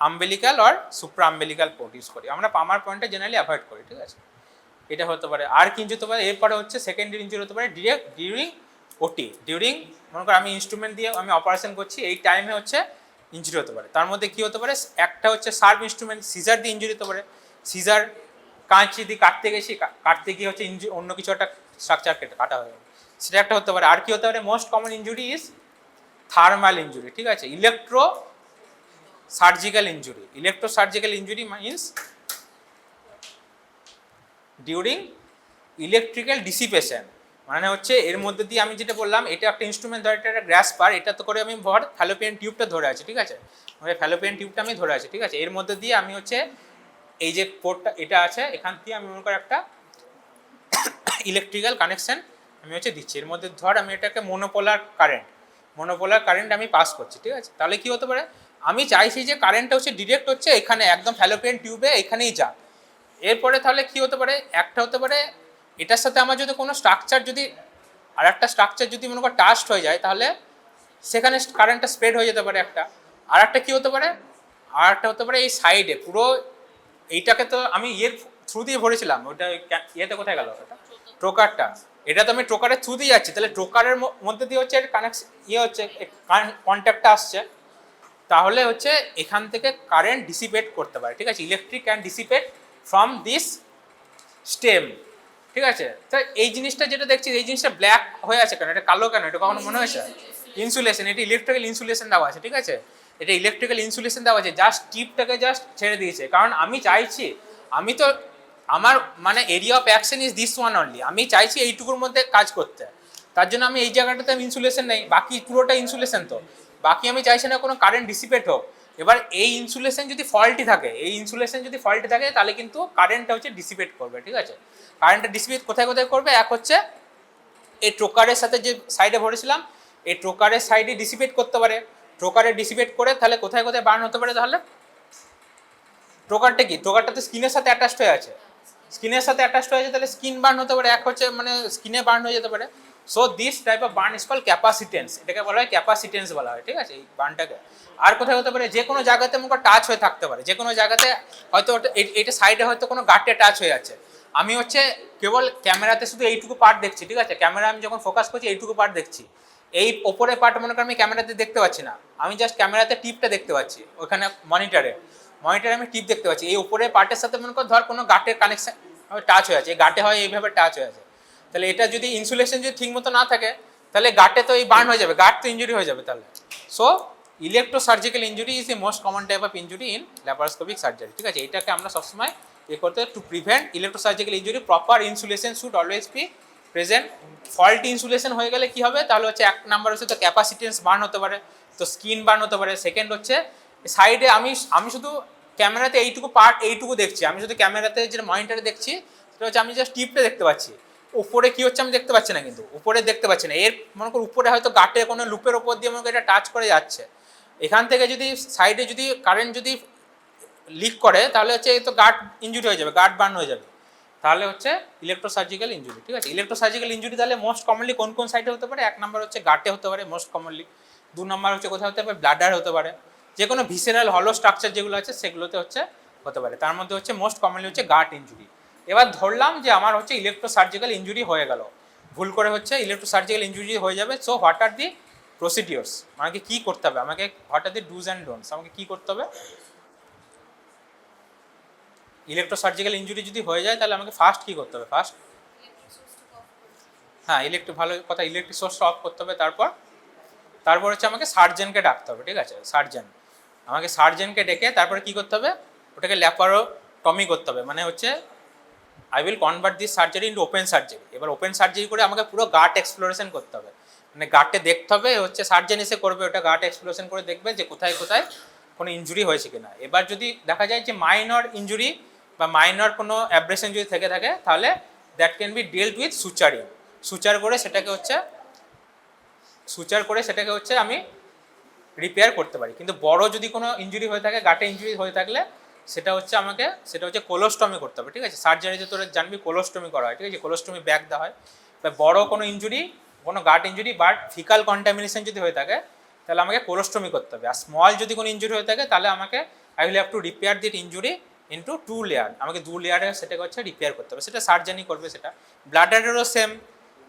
umbilical or supra umbilical port use করি আমরা, পামার পয়েন্টটা জেনারেলি অ্যাভয়েড করি, ঠিক আছে। এটা হতে পারে। আর কি ইনজুরি হতে পারে, এরপরে হচ্ছে সেকেন্ডারি ইনজুরি হতে পারে ডিরেক্ট ডিউরিং ওটি, ডিউরিং মনে করো আমি ইনস্ট্রুমেন্ট দিয়ে আমি অপারেশন করছি, এই টাইমে হচ্ছে ইনজুরি হতে পারে। তার মধ্যে কী হতে পারে, একটা হচ্ছে শার্প ইনস্ট্রুমেন্ট, সিজার দিয়ে ইনজুরি হতে পারে। সিজার কাঁচি দিয়ে কাটতে গেছি, কাটতে গিয়ে হচ্ছে অন্য কিছু একটা স্ট্রাকচার কাটা হয়ে যাবে, সেটা একটা হতে পারে। আর কি হতে পারে, most common injury is thermal injury, ঠিক আছে। Electro surgical injury, electro surgical injury means during electrical dissipation, মানে হচ্ছে এর মধ্যে দিয়ে আমি যেটা বললাম, এটা একটা ইনস্ট্রুমেন্ট ধরে, এটা একটা গ্রাসপার, এটা তো করে আমি ভর ফ্যালোপিয়ান টিউবটা ধরে আছি, ঠিক আছে। মানে ফ্যালোপিয়ান টিউবটা আমি ধরে আছি, ঠিক আছে। এর মধ্যে দিয়ে আমি হচ্ছে এই যে পোর্টটা এটা আছে, এখান থেকে আমি মনে করি একটা ইলেকট্রিক্যাল কানেকশন আমি হচ্ছে দিচ্ছি। এর মধ্যে ধর আমি এটাকে মনোপোলার কারেন্ট আমি পাস করছি, ঠিক আছে। তাহলে কি হতে পারে, আমি চাইছি যে কারেন্টটা হচ্ছে ডিরেক্ট হচ্ছে এখানে একদম ফ্যালোপিয়ান টিউবে এখানেই যাক। এরপরে তাহলে কি হতে পারে, একটা হতে পারে এটার সাথে আমার যদি কোনো স্ট্রাকচার যদি আর একটা স্ট্রাকচার যদি মনে করো টাস্ট হয়ে যায়, তাহলে সেখানে কারেন্টটা স্প্রেড হয়ে যেতে পারে একটা। আর একটা কী হতে পারে, আর একটা হতে পারে এই সাইডে পুরো এইটাকে তো আমি ইয়ের থ্রু দিয়ে ভরেছিলাম, ওইটা ইয়েতে কোথায় গেল ওটা, ট্রোকারটা, এটা তো আমি ট্রোকারের থ্রু দিয়ে যাচ্ছি, তাহলে ট্রোকারের মধ্যে দিয়ে হচ্ছে কানেকশন ইয়ে হচ্ছে কন্ট্যাক্টটা আসছে, তাহলে হচ্ছে এখান থেকে কারেন্ট ডিসিপেট করতে পারে, ঠিক আছে। Electric can dissipate from this stem, ঠিক আছে। তো এই জিনিসটা যেটা দেখছি, এই জিনিসটা ব্ল্যাক হয়ে আছে কেন, এটা কালো কেন, এটা কখনো মনে হয়েছে, ইনসুলেশন, এটা ইলেকট্রিক্যাল ইনসুলেশন দেওয়া আছে, ঠিক আছে। এটা ইলেকট্রিক্যাল ইনসুলেশন দেওয়া আছে, জাস্ট টিপটাকে জাস্ট ছেড়ে দিয়েছে, কারণ আমি চাইছি, আমি তো আমার মানে area of action is this one only, আমি চাইছি এইটুকুর মধ্যে কাজ করতে, তার জন্য আমি এই জায়গাটাতে আমি ইনসুলেশন নেই, বাকি পুরোটা ইনসুলেশন, তো বাকি আমি চাইছি না কোনো কারেন্ট ডিসিপেট হোক। এবার এই ইনসুলেশন যদি ফল্টি থাকে, তাহলে কিন্তু কারেন্টটা হচ্ছে ডিসিপেট করবে, ঠিক আছে। কারেন্টটা ডিসিপেট কোথায় কোথায় করবে, এক হচ্ছে এই ট্রোকারের সাথে যে সাইডে ভরেছিলাম, এই ট্রোকারের সাইডে ডিসিপেট করতে পারে, ট্রোকারে ডিসিপেট করে তাহলে কোথায় কোথায় বার্ন হতে পারে, তাহলে ট্রোকারটা কি, ট্রোকারটা তো স্কিনের সাথে অ্যাটাচড হয়ে আছে, তাহলে স্কিন বার্ন হতে পারে, এক হচ্ছে মানে স্কিনে বার্ন হয়ে যেতে পারে। So this type of burn is call capacitance, এটাকে বলা হয় ক্যাপাসিটেন্স বলা হয়, ঠিক আছে এই বার্নটাকে। আর কোথায় হতে পারে, যে কোনো জায়গাতে মুখে টাচ হয়ে থাকতে পারে, যে কোনো জায়গাতে হয়তো এটা সাইডে হয়তো কোনো গাঁটে টাচ হয়ে আছে, আমি হচ্ছে কেবল ক্যামেরাতে শুধু এইটুকু পার্ট দেখছি, ঠিক আছে, ক্যামেরা আমি যখন ফোকাস করছি এইটুকু পার্ট দেখছি, এই ওপরের পার্ট মনে করেন আমি ক্যামেরাতে দেখতে পাচ্ছি না, আমি জাস্ট ক্যামেরাতে টিপটা দেখতে পাচ্ছি, ওখানে মনিটরে আমি টিপ দেখতে পাচ্ছি, এই উপরের পার্টের সাথে মনে কর ধর কোনো গাটের কানেকশন টাচ হয়ে আছে, এই গাটে হয় এইভাবে টাচ হয়ে আছে, তাহলে এটা যদি ইনসুলেশন যদি ঠিক মতো না থাকে তাহলে গাটে তো এই বার্ন হয়ে যাবে, গাট তো ইঞ্জুরি হয়ে যাবে তাহলে। So electrosurgical injury is a most common type of injury in laparoscopic surgery, ঠিক আছে, এটাকে আমরা সবসময় করতে to prevent electrosurgical injury proper insulation should always be present. Faulty insulation হয়ে গেলে কি হবে, তাহলে হচ্ছে এক নাম্বার হচ্ছে তো ক্যাপাসিটেন্স বার্ন হতে পারে, তো স্কিন বার্ন হতে পারে। সেকেন্ড হচ্ছে সাইডে আমি শুধু ক্যামেরাতে এইটুকু পার্ট এইটুকু দেখছি, আমি শুধু ক্যামেরাতে যেটা মনিটরে দেখছি সেটা হচ্ছে আমি জাস্ট টিপটা দেখতে পাচ্ছি, উপরে কি হচ্ছে আমি দেখতে পাচ্ছি না, কিন্তু উপরে দেখতে পাচ্ছি না, এর মনে করো উপরে হয়তো গাটে কোনো লুপের ওপর দিয়ে মনে করো এটা টাচ করে যাচ্ছে, এখান থেকে যদি সাইডে যদি কারেন্ট যদি লিক করে তাহলে হচ্ছে তো গার্ড ইঞ্জুরি হয়ে যাবে, গার্ড বার্ন হয়ে যাবে, তাহলে হচ্ছে ইলেকট্রোসার্জিক্যাল ইঞ্জুরি, ঠিক আছে। ইলেকট্রোসার্জিক্যাল ইঞ্জুরি তাহলে মোস্ট কমনলি কোন কোন সাইডে হতে পারে, এক নম্বর হচ্ছে গাটে হতে পারে মোস্ট কমনলি, দু নম্বর হচ্ছে কোথাও হতে পারে ব্লাডার হতে পারে, যে কোনো ভিসেরাল হলো স্ট্রাকচার যেগুলো আছে সেগুলোতে হচ্ছে হতে পারে, তার মধ্যে হচ্ছে মোস্ট কমনলি হচ্ছে গাট ইঞ্জুরি। এবার ধরলাম যে আমার হচ্ছে ইলেকট্রোসার্জিক্যাল ইঞ্জুরি হয়ে গেল, ভুল করে হচ্ছে ইলেকট্রোসার্জিক্যাল ইঞ্জুরি হয়ে যাবে, so what are the procedures, আমাকে কী করতে হবে, আমাকে what are the dos and don'ts, আমাকে কী করতে হবে। ইলেকট্রোসার্জিক্যাল ইঞ্জুরি যদি হয়ে যায় তাহলে আমাকে ফার্স্ট কী করতে হবে, ফার্স্ট হ্যাঁ ভালো কথা, ইলেকট্রিক সোর্সটা অফ করতে হবে, তারপর হচ্ছে আমাকে সার্জেনকে ডাকতে হবে, ঠিক আছে, আমাকে সার্জেনকে ডেকে তারপরে কী করতে হবে, ওটাকে ল্যাপারোটমি করতে হবে, মানে হচ্ছে I will convert this surgery into open surgery. এবার ওপেন সার্জারি করে আমাকে পুরো গাট এক্সপ্লোরেশন করতে হবে, মানে গাটে দেখতে হবে, হচ্ছে সার্জেন এসে করবে ওটা, গাট এক্সপ্লোরেশন করে দেখবে যে কোথায় কোথায় কোনো ইঞ্জুরি হয়েছে কিনা। এবার যদি দেখা যায় যে মাইনর ইঞ্জুরি বা মাইনর কোনো অ্যাব্রেশন যদি থেকে থাকে তাহলে that can be dealt with suturing, suture করে সেটাকে হচ্ছে আমি রিপেয়ার করতে পারি। কিন্তু বড় যদি কোনো ইঞ্জুরি হয়ে থাকে, গাটে ইঞ্জুরি হয়ে থাকলে সেটা হচ্ছে কোলোস্টমি করতে হবে, ঠিক আছে, সার্জারিতে তোরা জানবি কোলোস্টমি করা হয়, ঠিক আছে, কোলোস্টমি ব্যাগ দেওয়া হয়। বড় কোনো ইঞ্জুরি, কোনো গাট ইঞ্জুরি বাট ফিকাল কন্টামিনেশন যদি হয়ে থাকে তাহলে আমাকে কোলোস্টমি করতে হবে। আর স্মল যদি কোনো ইঞ্জুরি হয়ে থাকে তাহলে আমাকে I will have to repair that injury into 2 layer, আমাকে 2 লেয়ারে সেটাকে হচ্ছে রিপেয়ার করতে হবে, সেটা সার্জানি করবে। সেটা ব্লাডারেরও সেম,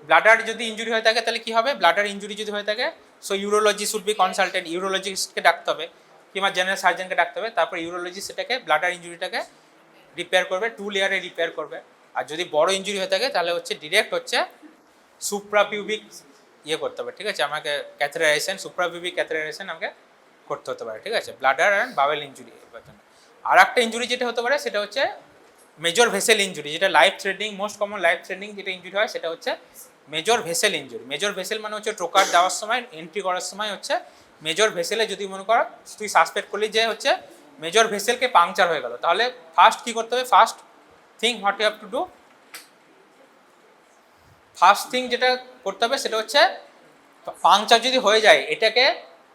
ব্লাডার যদি ইঞ্জুরি হয়ে থাকে তাহলে কী হবে, ব্লাডার ইঞ্জুরি যদি হয়ে থাকে so urology should be consultant, ইউরোলজিস্টকে ডাকতে হবে কিংবা জেনারেল সার্জনকে ডাকতে হবে, তারপর ইউরোলজিস্ট সেটাকে ব্লাডার ইঞ্জুরিটাকে রিপেয়ার করবে, 2 লেয়ারে রিপেয়ার করবে। আর যদি বড় ইঞ্জুরি হয়ে থাকে তাহলে হচ্ছে ডিরেক্ট হচ্ছে সুপ্রাপিউবিক করতে হবে, ঠিক আছে, আমাকে সুপ্রাপিউবিক ক্যাথেটারাইজেশন আমাকে করতে হতে পারে, ঠিক আছে, ব্লাডার অ্যান্ড বাওয়েল ইঞ্জুরি। আর একটা ইঞ্জুরি যেটা হতে পারে সেটা হচ্ছে মেজর ভেসেল ইঞ্জুরি, যেটা life threatening, most common life threatening যেটা ইঞ্জুরি হয় সেটা হচ্ছে major vessel injury. Major vessel মানে হচ্ছে ট্রোকার দেওয়ার সময়, এন্ট্রি করার সময় হচ্ছে মেজর ভেসেলে যদি মনে করো তুই সাসপেক্ট করলি যে হচ্ছে মেজর ভেসেলকে পাংচার হয়ে গেল, তাহলে ফার্স্ট কী করতে হবে, ফার্স্ট থিং যেটা করতে হবে সেটা হচ্ছে পাংচার যদি হয়ে যায় এটাকে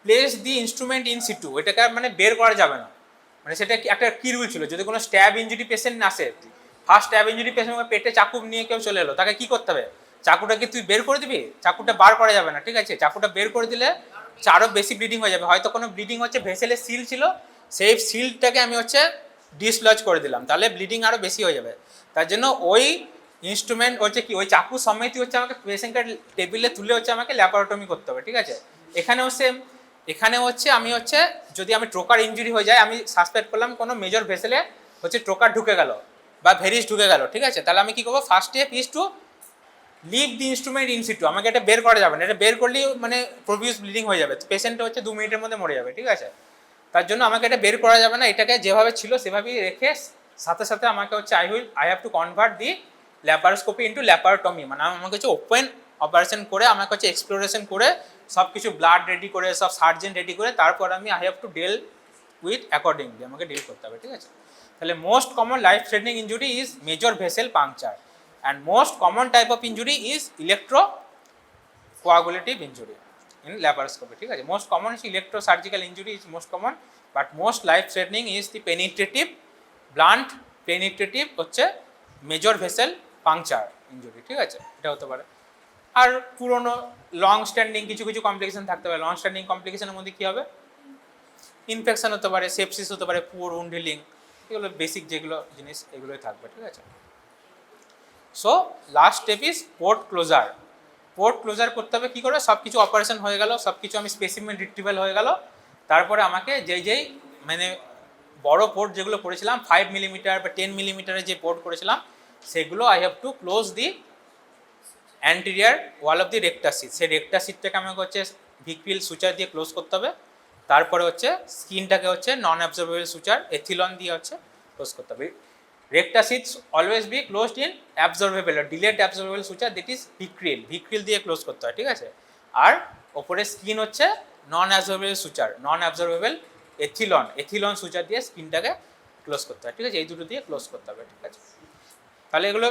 place the instrument in situ, এটাকে মানে বের করা যাবে না, মানে সেটা একটা কি রুল ছিল, যদি কোনো স্ট্যাব ইঞ্জুরি পেশেন্ট আসে, ফার্স্ট স্ট্যাব ইঞ্জুরি পেশেন্ট পেটে চাকু নিয়ে কেউ চলে এলো, তাকে কী করতে হবে, চাকুটাকে তুই বের করে দিবি, চাকুটা বার করা যাবে না, ঠিক আছে, চাকুটা বের করে দিলে আরও বেশি ব্লিডিং হয়ে যাবে, হয়তো কোনো ব্লিডিং হচ্ছে ভেসেলের সিল ছিল, সেই সিলটাকে আমি হচ্ছে ডিসলজ করে দিলাম, তাহলে ব্লিডিং আরও বেশি হয়ে যাবে। তার জন্য ওই ইনস্ট্রুমেন্ট হচ্ছে কি, ওই চাকু সমেতই হচ্ছে আমাকে পেশেন্টকে টেবিলে তুলে হচ্ছে আমাকে ল্যাপারোটমি করতে হবে, ঠিক আছে। এখানেও সেম, এখানে হচ্ছে যদি আমি ট্রোকার ইঞ্জুরি হয়ে যায়, আমি সাসপেক্ট করলাম কোনো মেজর ভেসেলে হচ্ছে ট্রোকার ঢুকে গেল বা ভেরিস ঢুকে গেল, ঠিক আছে, তাহলে আমি কী করবো, first step is to leave the instrument in situ, আমাকে এটা বের করা যাবে না, এটা বের করলেই মানে প্রভিউস ব্লিডিং হয়ে যাবে, পেশেন্টটা হচ্ছে 2 মিনিটের মধ্যে মরে যাবে, ঠিক আছে। তার জন্য আমাকে এটা বের করা যাবে না, এটাকে যেভাবে ছিল সেভাবেই রেখে সাথে সাথে আমাকে হচ্ছে I have to convert the laparoscopy into laparotomy, মানে আমাকে হচ্ছে ওপেন অপারেশন করে আমাকে হচ্ছে এক্সপ্লোরেশন করে সব কিছু ব্লাড রেডি করে সব সার্জেন রেডি করে তারপর আমি I have to deal with accordingly, আমাকে ডিল করতে হবে, ঠিক আছে। তাহলে most common life threatening injury is major vessel puncture and most common type of injury is electrocoagulative injury in laparoscopy, ঠিক আছে। most common is electrosurgical injury is most common, but most life threatening is the blunt penetrative হচ্ছে major vessel puncture injury, ঠিক আছে, এটা হতে পারে। আর পুরনো long standing কিছু কমপ্লিকেশন থাকতে পারে, লং স্ট্যান্ডিং কমপ্লিকেশনের মধ্যে কী হবে, ইনফেকশন হতে পারে, সেপসিস হতে পারে, পুয়ার উন্ড হিলিং, এগুলো বেসিক যেগুলো জিনিস এগুলোই থাকবে, ঠিক আছে। So last step is port closure. Port closure করতে হবে কী করে, সব কিছু অপারেশন হয়ে গেল, সব কিছু আমি স্পেসিমেন রিট্রিভাল হয়ে গেল, তারপরে আমাকে যেই মানে বড় পোর্ট যেগুলো করেছিলাম 5 মিলিমিটার বা 10 মিলিমিটারের যে পোর্ট করেছিলাম সেগুলো I have to close the anterior wall of the rectus sheath. সেই রেক্টাস সিটটাকে আমাকে হচ্ছে ভিকপিল সুচার দিয়ে ক্লোজ করতে হবে। তারপরে হচ্ছে স্কিনটাকে হচ্ছে নন অ্যাবজর্বেবল সুচার এথিলন দিয়ে হচ্ছে ক্লোজ করতে হবে। Rectus sheath always be closed in absorbable delayed absorbable suture, that is Vicryl. Vicryl দিয়ে ক্লোজ করতে হয়, ঠিক আছে। আর ওপরে স্কিন হচ্ছে নন অ্যাবজর্বেবল সুচার, নন অ্যাবজর্বেবল এথিলন সুচার দিয়ে স্কিনটাকে ক্লোজ করতে হয়, ঠিক আছে। এই দুটো দিয়ে ক্লোজ করতে হবে, ঠিক আছে। তাহলে এগুলো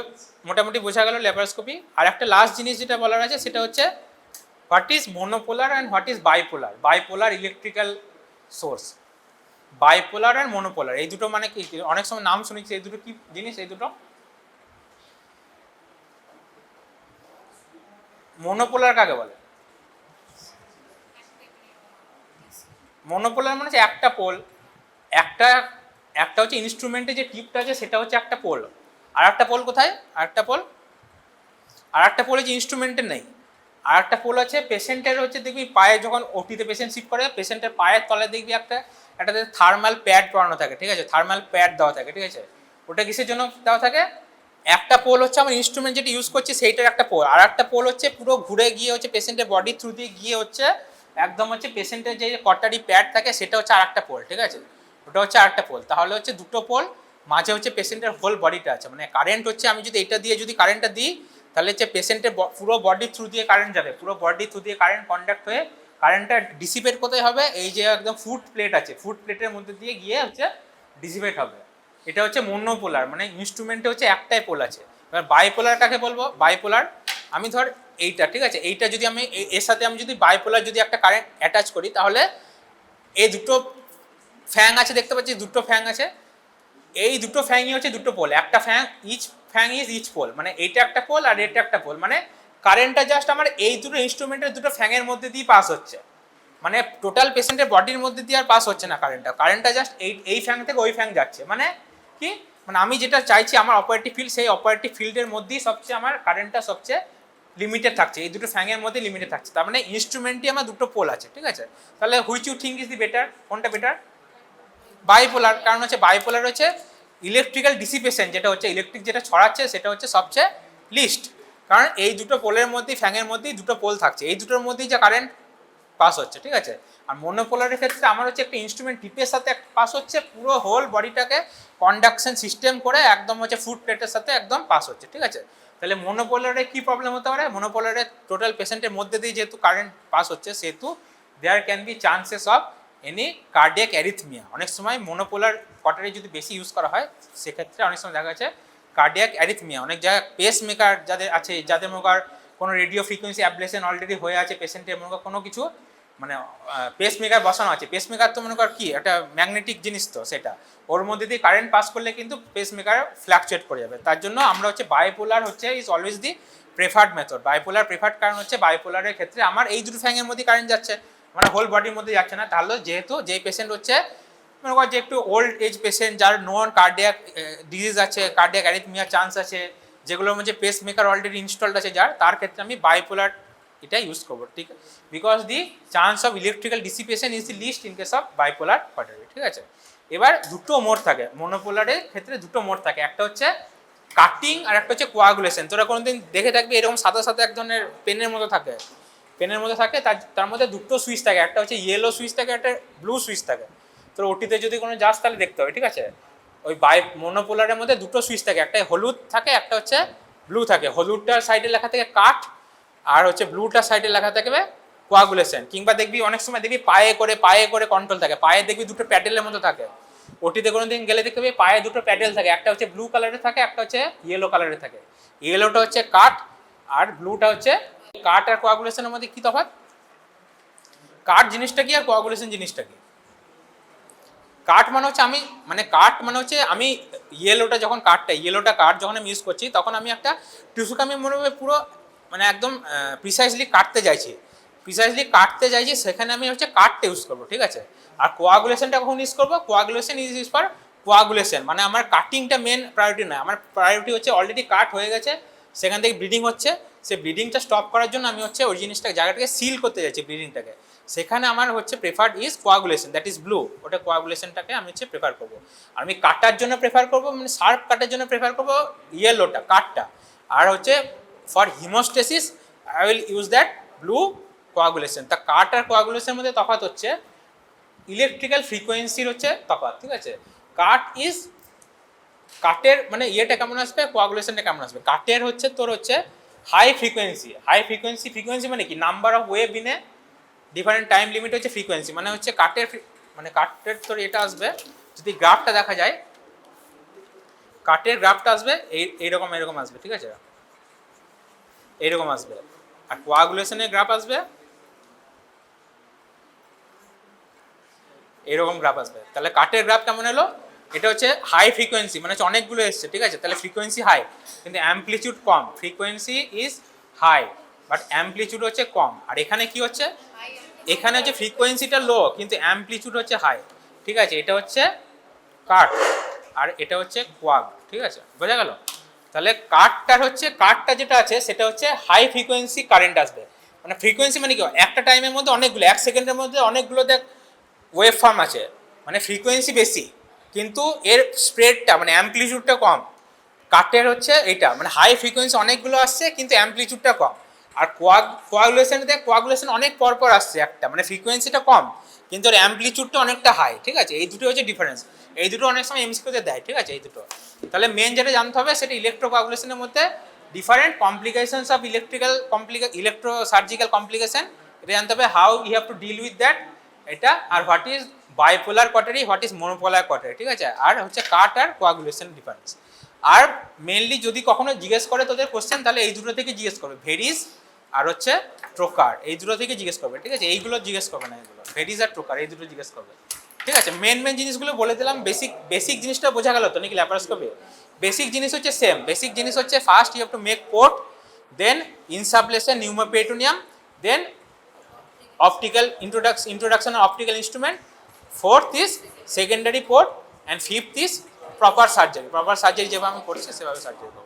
মোটামুটি বোঝা গেল ল্যাপারোস্কোপি। আর একটা লাস্ট জিনিস যেটা বলার আছে সেটা হচ্ছে what is monopolar and what is bipolar. Bipolar electrical source, bipolar and monopolar, এই দুটো মানে কি, অনেক সময় নাম শুনেছি, এই দুটো কি জিনিস? এই দুটো মোনোপোলার কাকে বলে? মোনোপোলার মানে হচ্ছে একটা পোল, একটা একটা হচ্ছে ইনস্ট্রুমেন্টে যে টিপটা আছে সেটা হচ্ছে একটা পোল, আর একটা পোল কোথায়? আর একটা পোল হচ্ছে ইনস্ট্রুমেন্টের নেই। আর একটা পোল আছে পেশেন্টের, হচ্ছে দেখবি পায়ে যখন ওটিতে পেশেন্ট শিফট করে পেশেন্টের পায়ের তলে দেখবি একটা থার্মাল প্যাড পরানো থাকে, ঠিক আছে, থার্মাল প্যাড দেওয়া থাকে, ঠিক আছে। ওটা কিসের জন্য দেওয়া থাকে? একটা পোল হচ্ছে আমার ইনস্ট্রুমেন্ট যেটা ইউজ করছি সেইটার একটা পোল, আর একটা পোল হচ্ছে পুরো ঘুরে গিয়ে হচ্ছে পেশেন্টের বডির থ্রু দিয়ে গিয়ে হচ্ছে একদম হচ্ছে পেশেন্টের যে কটারি প্যাড থাকে সেটা হচ্ছে আর একটা পোল, ঠিক আছে। ওটা হচ্ছে আর একটা পোল। তাহলে হচ্ছে দুটো পোল, মাঝে হচ্ছে পেশেন্টের হোল বডিটা আছে, মানে কারেন্ট হচ্ছে আমি যদি এটা দিয়ে যদি কারেন্টটা দিই তাহলে হচ্ছে পেশেন্টের পুরো বডির থ্রু দিয়ে কারেন্ট যাবে, পুরো বডির থ্রু দিয়ে কারেন্ট কন্ডাক্ট হয়ে কারেন্টটা ডিসিপেট কোথায় হবে? এই যে একদম ফুট প্লেট আছে, ফুট প্লেটের মধ্যে দিয়ে গিয়ে হচ্ছে ডিসিপেট হবে। এটা হচ্ছে মোনোপোলার, মানে ইনস্ট্রুমেন্টে হচ্ছে একটাই পোল আছে। এবার বাইপোলার কাকে বলবো? বাইপোলার আমি ধর এইটা, ঠিক আছে, এইটা যদি আমি এর সাথে আমি যদি বাইপোলার যদি একটা কারেন্ট অ্যাটাচ করি তাহলে এই দুটো ফ্যাং আছে, দেখতে পাচ্ছি দুটো ফ্যাং আছে, এই দুটো ফ্যাংই হচ্ছে দুটো পোল, একটা ফ্যাং ইজ ইচ পোল, মানে এইটা একটা পোল আর এটা একটা পোল, মানে কারেন্টটা জাস্ট আমার এই দুটো ইনস্ট্রুমেন্টের দুটো ফ্যাংয়ের মধ্যে দিয়ে পাস হচ্ছে, মানে টোটাল পেশেন্টের বডির মধ্যে দিয়ে আর পাস হচ্ছে না কারেন্টটা জাস্ট এই ফ্যাং থেকে ওই ফ্যাং যাচ্ছে। মানে কি, মানে আমি যেটা চাইছি আমার অপারেটিভ ফিল্ড, সেই অপারেটিভ ফিল্ডের মধ্যেই সবচেয়ে আমার কারেন্টটা সবচেয়ে লিমিটেড থাকছে, এই দুটো ফ্যাংয়ের মধ্যে লিমিটেড থাকছে। তার মানে ইনস্ট্রুমেন্টই আমার দুটো পোল আছে, ঠিক আছে। তাহলে which you think is the better? কোনটা বেটার? বাইপোলার। কারণ হচ্ছে বাইপোলার হচ্ছে ইলেকট্রিক্যাল ডিসিপেশন, যেটা হচ্ছে ইলেকট্রিক যেটা ছড়াচ্ছে সেটা হচ্ছে সবচেয়ে লিস্ট, কারণ এই দুটো পোলের মধ্যেই ফ্যাংয়ের মধ্যেই দুটো পোল থাকছে, এই দুটোর মধ্যেই যা কারেন্ট পাস হচ্ছে, ঠিক আছে। আর মোনোপোলারের ক্ষেত্রে আমার হচ্ছে একটা ইনস্ট্রুমেন্ট টিপের সাথে পাস হচ্ছে, পুরো হোল বডিটাকে কন্ডাকশন সিস্টেম করে একদম হচ্ছে ফুট প্লেটের সাথে একদম পাস হচ্ছে, ঠিক আছে। তাহলে মোনোপোলারে কি প্রবলেম হতে পারে? মোনোপোলারে টোটাল পেশেন্টের মধ্যে দিয়ে যেহেতু কারেন্ট পাস হচ্ছে সেহেতু there can be chances of any cardiac arrhythmia. অনেক সময় মোনোপোলার কটারি যদি বেশি ইউজ করা হয় সেক্ষেত্রে অনেক সময় দেখা যাচ্ছে কার্ডিয়াক অ্যারিথমিয়া, অনেক জায়গায় পেস মেকার যাদের আছে, যাদের মনে কোনো রেডিও ফ্রিকোয়েন্সি অ্যাবলেশন অলরেডি হয়ে আছে পেশেন্টের, মনে কোনো কিছু মানে পেস মেকার বসানো আছে, পেস মেকার তো মনে কর কি একটা ম্যাগনেটিক জিনিস, তো সেটা ওর মধ্যে দিয়ে কারেন্ট পাস করলে কিন্তু পেস মেকার ফ্ল্যাকচুয়েট করে যাবে। তার জন্য আমরা হচ্ছে বাইপোলার হচ্ছে is always the preferred method. Bipolar preferred কারণ হচ্ছে বাইপোলারের ক্ষেত্রে আমার এই দুটো ফ্যাংয়ের মধ্যে কারেন্ট যাচ্ছে, মানে হোল বডির মধ্যে যাচ্ছে না। তাহলে যেহেতু যেই পেশেন্ট হচ্ছে মনে কর যে একটু ওল্ড এজ পেশেন্ট, যার নোন কার্ডিয়াক ডিজিজ আছে, কার্ডিয়াক অ্যারিথমিয়ার চান্স আছে, যেগুলোর মধ্যে পেস মেকার অলরেডি ইনস্টলড আছে যার, তার ক্ষেত্রে আমি বাইপোলার এটা ইউজ করবো, ঠিক আছে। Because the chance of electrical dissipation is the least in case of bipolar cautery, ঠিক আছে। এবার দুটো মোড থাকে মোনোপোলারের ক্ষেত্রে, দুটো মোড থাকে, একটা হচ্ছে কাটিং আর একটা হচ্ছে কোয়াগুলেশন। তোরা কোনোদিন দেখে থাকবি এরকম সাদা সাদা এক ধরনের পেনের মতো থাকে, তার মধ্যে দুটো সুইচ থাকে, একটা হচ্ছে ইয়েলো সুইচ থাকে, একটা ব্লু সুইচ থাকে। তোর ওটিতে যদি কোনো যাস তাহলে দেখতে হবে, ঠিক আছে। ওই মোনোপোলারের মধ্যে দুটো সুইচ থাকে, একটা হলুদ থাকে, একটা হচ্ছে ব্লু থাকে। হলুদটার সাইডে লেখা থাকে কাট, আর হচ্ছে ব্লুটার সাইডে লেখা থাকবে কোয়াগুলেশন। কিংবা দেখবি অনেক সময় দেখবি পায়ে করে কন্ট্রোল থাকে, পায়ে দেখবি দুটো প্যাডেলের মতো থাকে। ওটিতে কোনো দিন গেলে দেখতে পাবি পায়ে দুটো প্যাডেল থাকে, একটা হচ্ছে ব্লু কালারের থাকে, একটা হচ্ছে ইয়েলো কালারের থাকে। ইয়েলোটা হচ্ছে কাট আর ব্লুটা হচ্ছে, কাট আর কোয়াগুলেশনের মধ্যে কি তফাৎ? কাট জিনিসটা কি আর কোয়াগুলেশন জিনিসটা কি? কাট মানে হচ্ছে আমি ইয়েলোটা কাট যখন আমি ইউজ করছি তখন আমি একটা টিস্যুকে আমি মনে হবে পুরো মানে একদম প্রিসাইজলি কাটতে চাইছি, সেখানে আমি হচ্ছে কাটটা ইউজ করবো, ঠিক আছে। আর কোয়াগুলেশনটা কখন ইউজ করবো? Coagulation is use for coagulation, মানে আমার কাটিংটা মেন প্রায়োরিটি নয়, আমার প্রায়োরিটি হচ্ছে অলরেডি কাট হয়ে গেছে, সেখান থেকে ব্লিডিং হচ্ছে, সেই ব্লিডিংটা স্টপ করার জন্য আমি হচ্ছে ওই জিনিসটাকে জায়গাটাকে সিল করতে যাচ্ছি ব্লিডিংটাকে, সেখানে আমার হচ্ছে preferred is coagulation, that is blue, ওটা কোয়াগুলেশনটাকে আমি হচ্ছে প্রেফার করবো। আর আমি কাটার জন্য প্রেফার করবো, মানে শার্প কাটার জন্য প্রেফার করবো ইয়েলোটা, কাটটা। আর হচ্ছে for haemostasis I will use that blue coagulation. তা কাট আর কোয়াগুলেশনের মধ্যে তফাৎ হচ্ছে ইলেকট্রিক্যাল ফ্রিকোয়েন্সির হচ্ছে তফাৎ, ঠিক আছে। কাট ইজ, কাটের মানে ইয়েটা কেমন আসবে, কোয়াগুলেশনটা কেমন আসবে। কাটের হচ্ছে তোর হচ্ছে high frequency, high frequency, frequency মানে কি, number of wave in a different time limit হচ্ছে ফ্রিকোয়েন্সি, মানে হচ্ছে কাটের মানে কাটের তোর এটা আসবে, যদি গ্রাফটা দেখা যায় কাটের গ্রাফটা আসবে এইরকম এরকম আসবে, ঠিক আছে, এইরকম আসবে। আর কোয়াগুলেশনের গ্রাফ আসবে এরকম গ্রাফ আসবে। তাহলে কাটের গ্রাফ কেমন এলো, এটা হচ্ছে হাই ফ্রিকোয়েন্সি, মানে হচ্ছে অনেকগুলো এসছে, ঠিক আছে, তাহলে ফ্রিকোয়েন্সি হাই কিন্তু অ্যাম্পলিটিউড কম, frequency is high but amplitude হচ্ছে কম। আর এখানে কি হচ্ছে, এখানে হচ্ছে ফ্রিকোয়েন্সিটা লো কিন্তু অ্যাম্পলিটিউড হচ্ছে হাই, ঠিক আছে, এটা হচ্ছে কাট আর এটা হচ্ছে কোয়াগ, ঠিক আছে, বোঝা গেল। তাহলে কাটটার হচ্ছে, কাটটা যেটা আছে সেটা হচ্ছে হাই ফ্রিকোয়েন্সি কারেন্ট আসবে, মানে ফ্রিকোয়েন্সি মানে কি, একটা টাইমের মধ্যে অনেকগুলো, এক সেকেন্ডের মধ্যে অনেকগুলো দেখ ওয়েভ ফর্ম আছে, মানে ফ্রিকোয়েন্সি বেশি কিন্তু এর স্প্রেডটা মানে অ্যাম্পলিটিউডটা কম। কাটের হচ্ছে এটা মানে হাই ফ্রিকোয়েন্সি অনেকগুলো আসছে কিন্তু অ্যাম্পলিটিউডটা কম। আর কোয়াগুলেশনে দেখ, কোয়াগুলেশন অনেক পরপর আসছে একটা, মানে ফ্রিকোয়েন্সিটা কম কিন্তু ওর অ্যাম্পলিটিউডটা অনেকটা হাই, ঠিক আছে, এই দুটো হচ্ছে ডিফারেন্স। এই দুটো অনেক সময় এমসিকিউতে দেয়, ঠিক আছে, এই দুটো। তাহলে মেন যেটা জানতে হবে সেটা ইলেকট্রো কোয়াগুলেশনের মধ্যে different complications of electrosurgical complication, এটা জানতে হবে how you have to deal with that, এটা। আর what is bipolar cautery, what is monopolar cautery, ঠিক আছে। আর হচ্ছে কাট আর কোয়াগুলেশন ডিফারেন্স। আর মেনলি যদি কখনো জিজ্ঞেস করে তোদের কোশ্চেন, তাহলে এই দুটো থেকে জিজ্ঞেস করবে, ভেরিস আর হচ্ছে ট্রোকার, এই দুটো থেকে জিজ্ঞেস করবে, ঠিক আছে, এইগুলো জিজ্ঞেস করবে না, এগুলো ভেরিস আর ট্রোকার এই দুটো জিজ্ঞেস করবে, ঠিক আছে। মেন জিনিসগুলো বলে দিলাম, বেসিক জিনিসটা বোঝা গেল তো নাকি ল্যাপারোস্কোপি। বেসিক জিনিস হচ্ছে সেম, বেসিক জিনিস হচ্ছে first you have to make port, then insufflation pneumoperitoneum, then optical introduction of optical instrument, fourth is secondary port, and fifth is proper surgery যেভাবে আমি করছি সেভাবে সার্জারি করবো।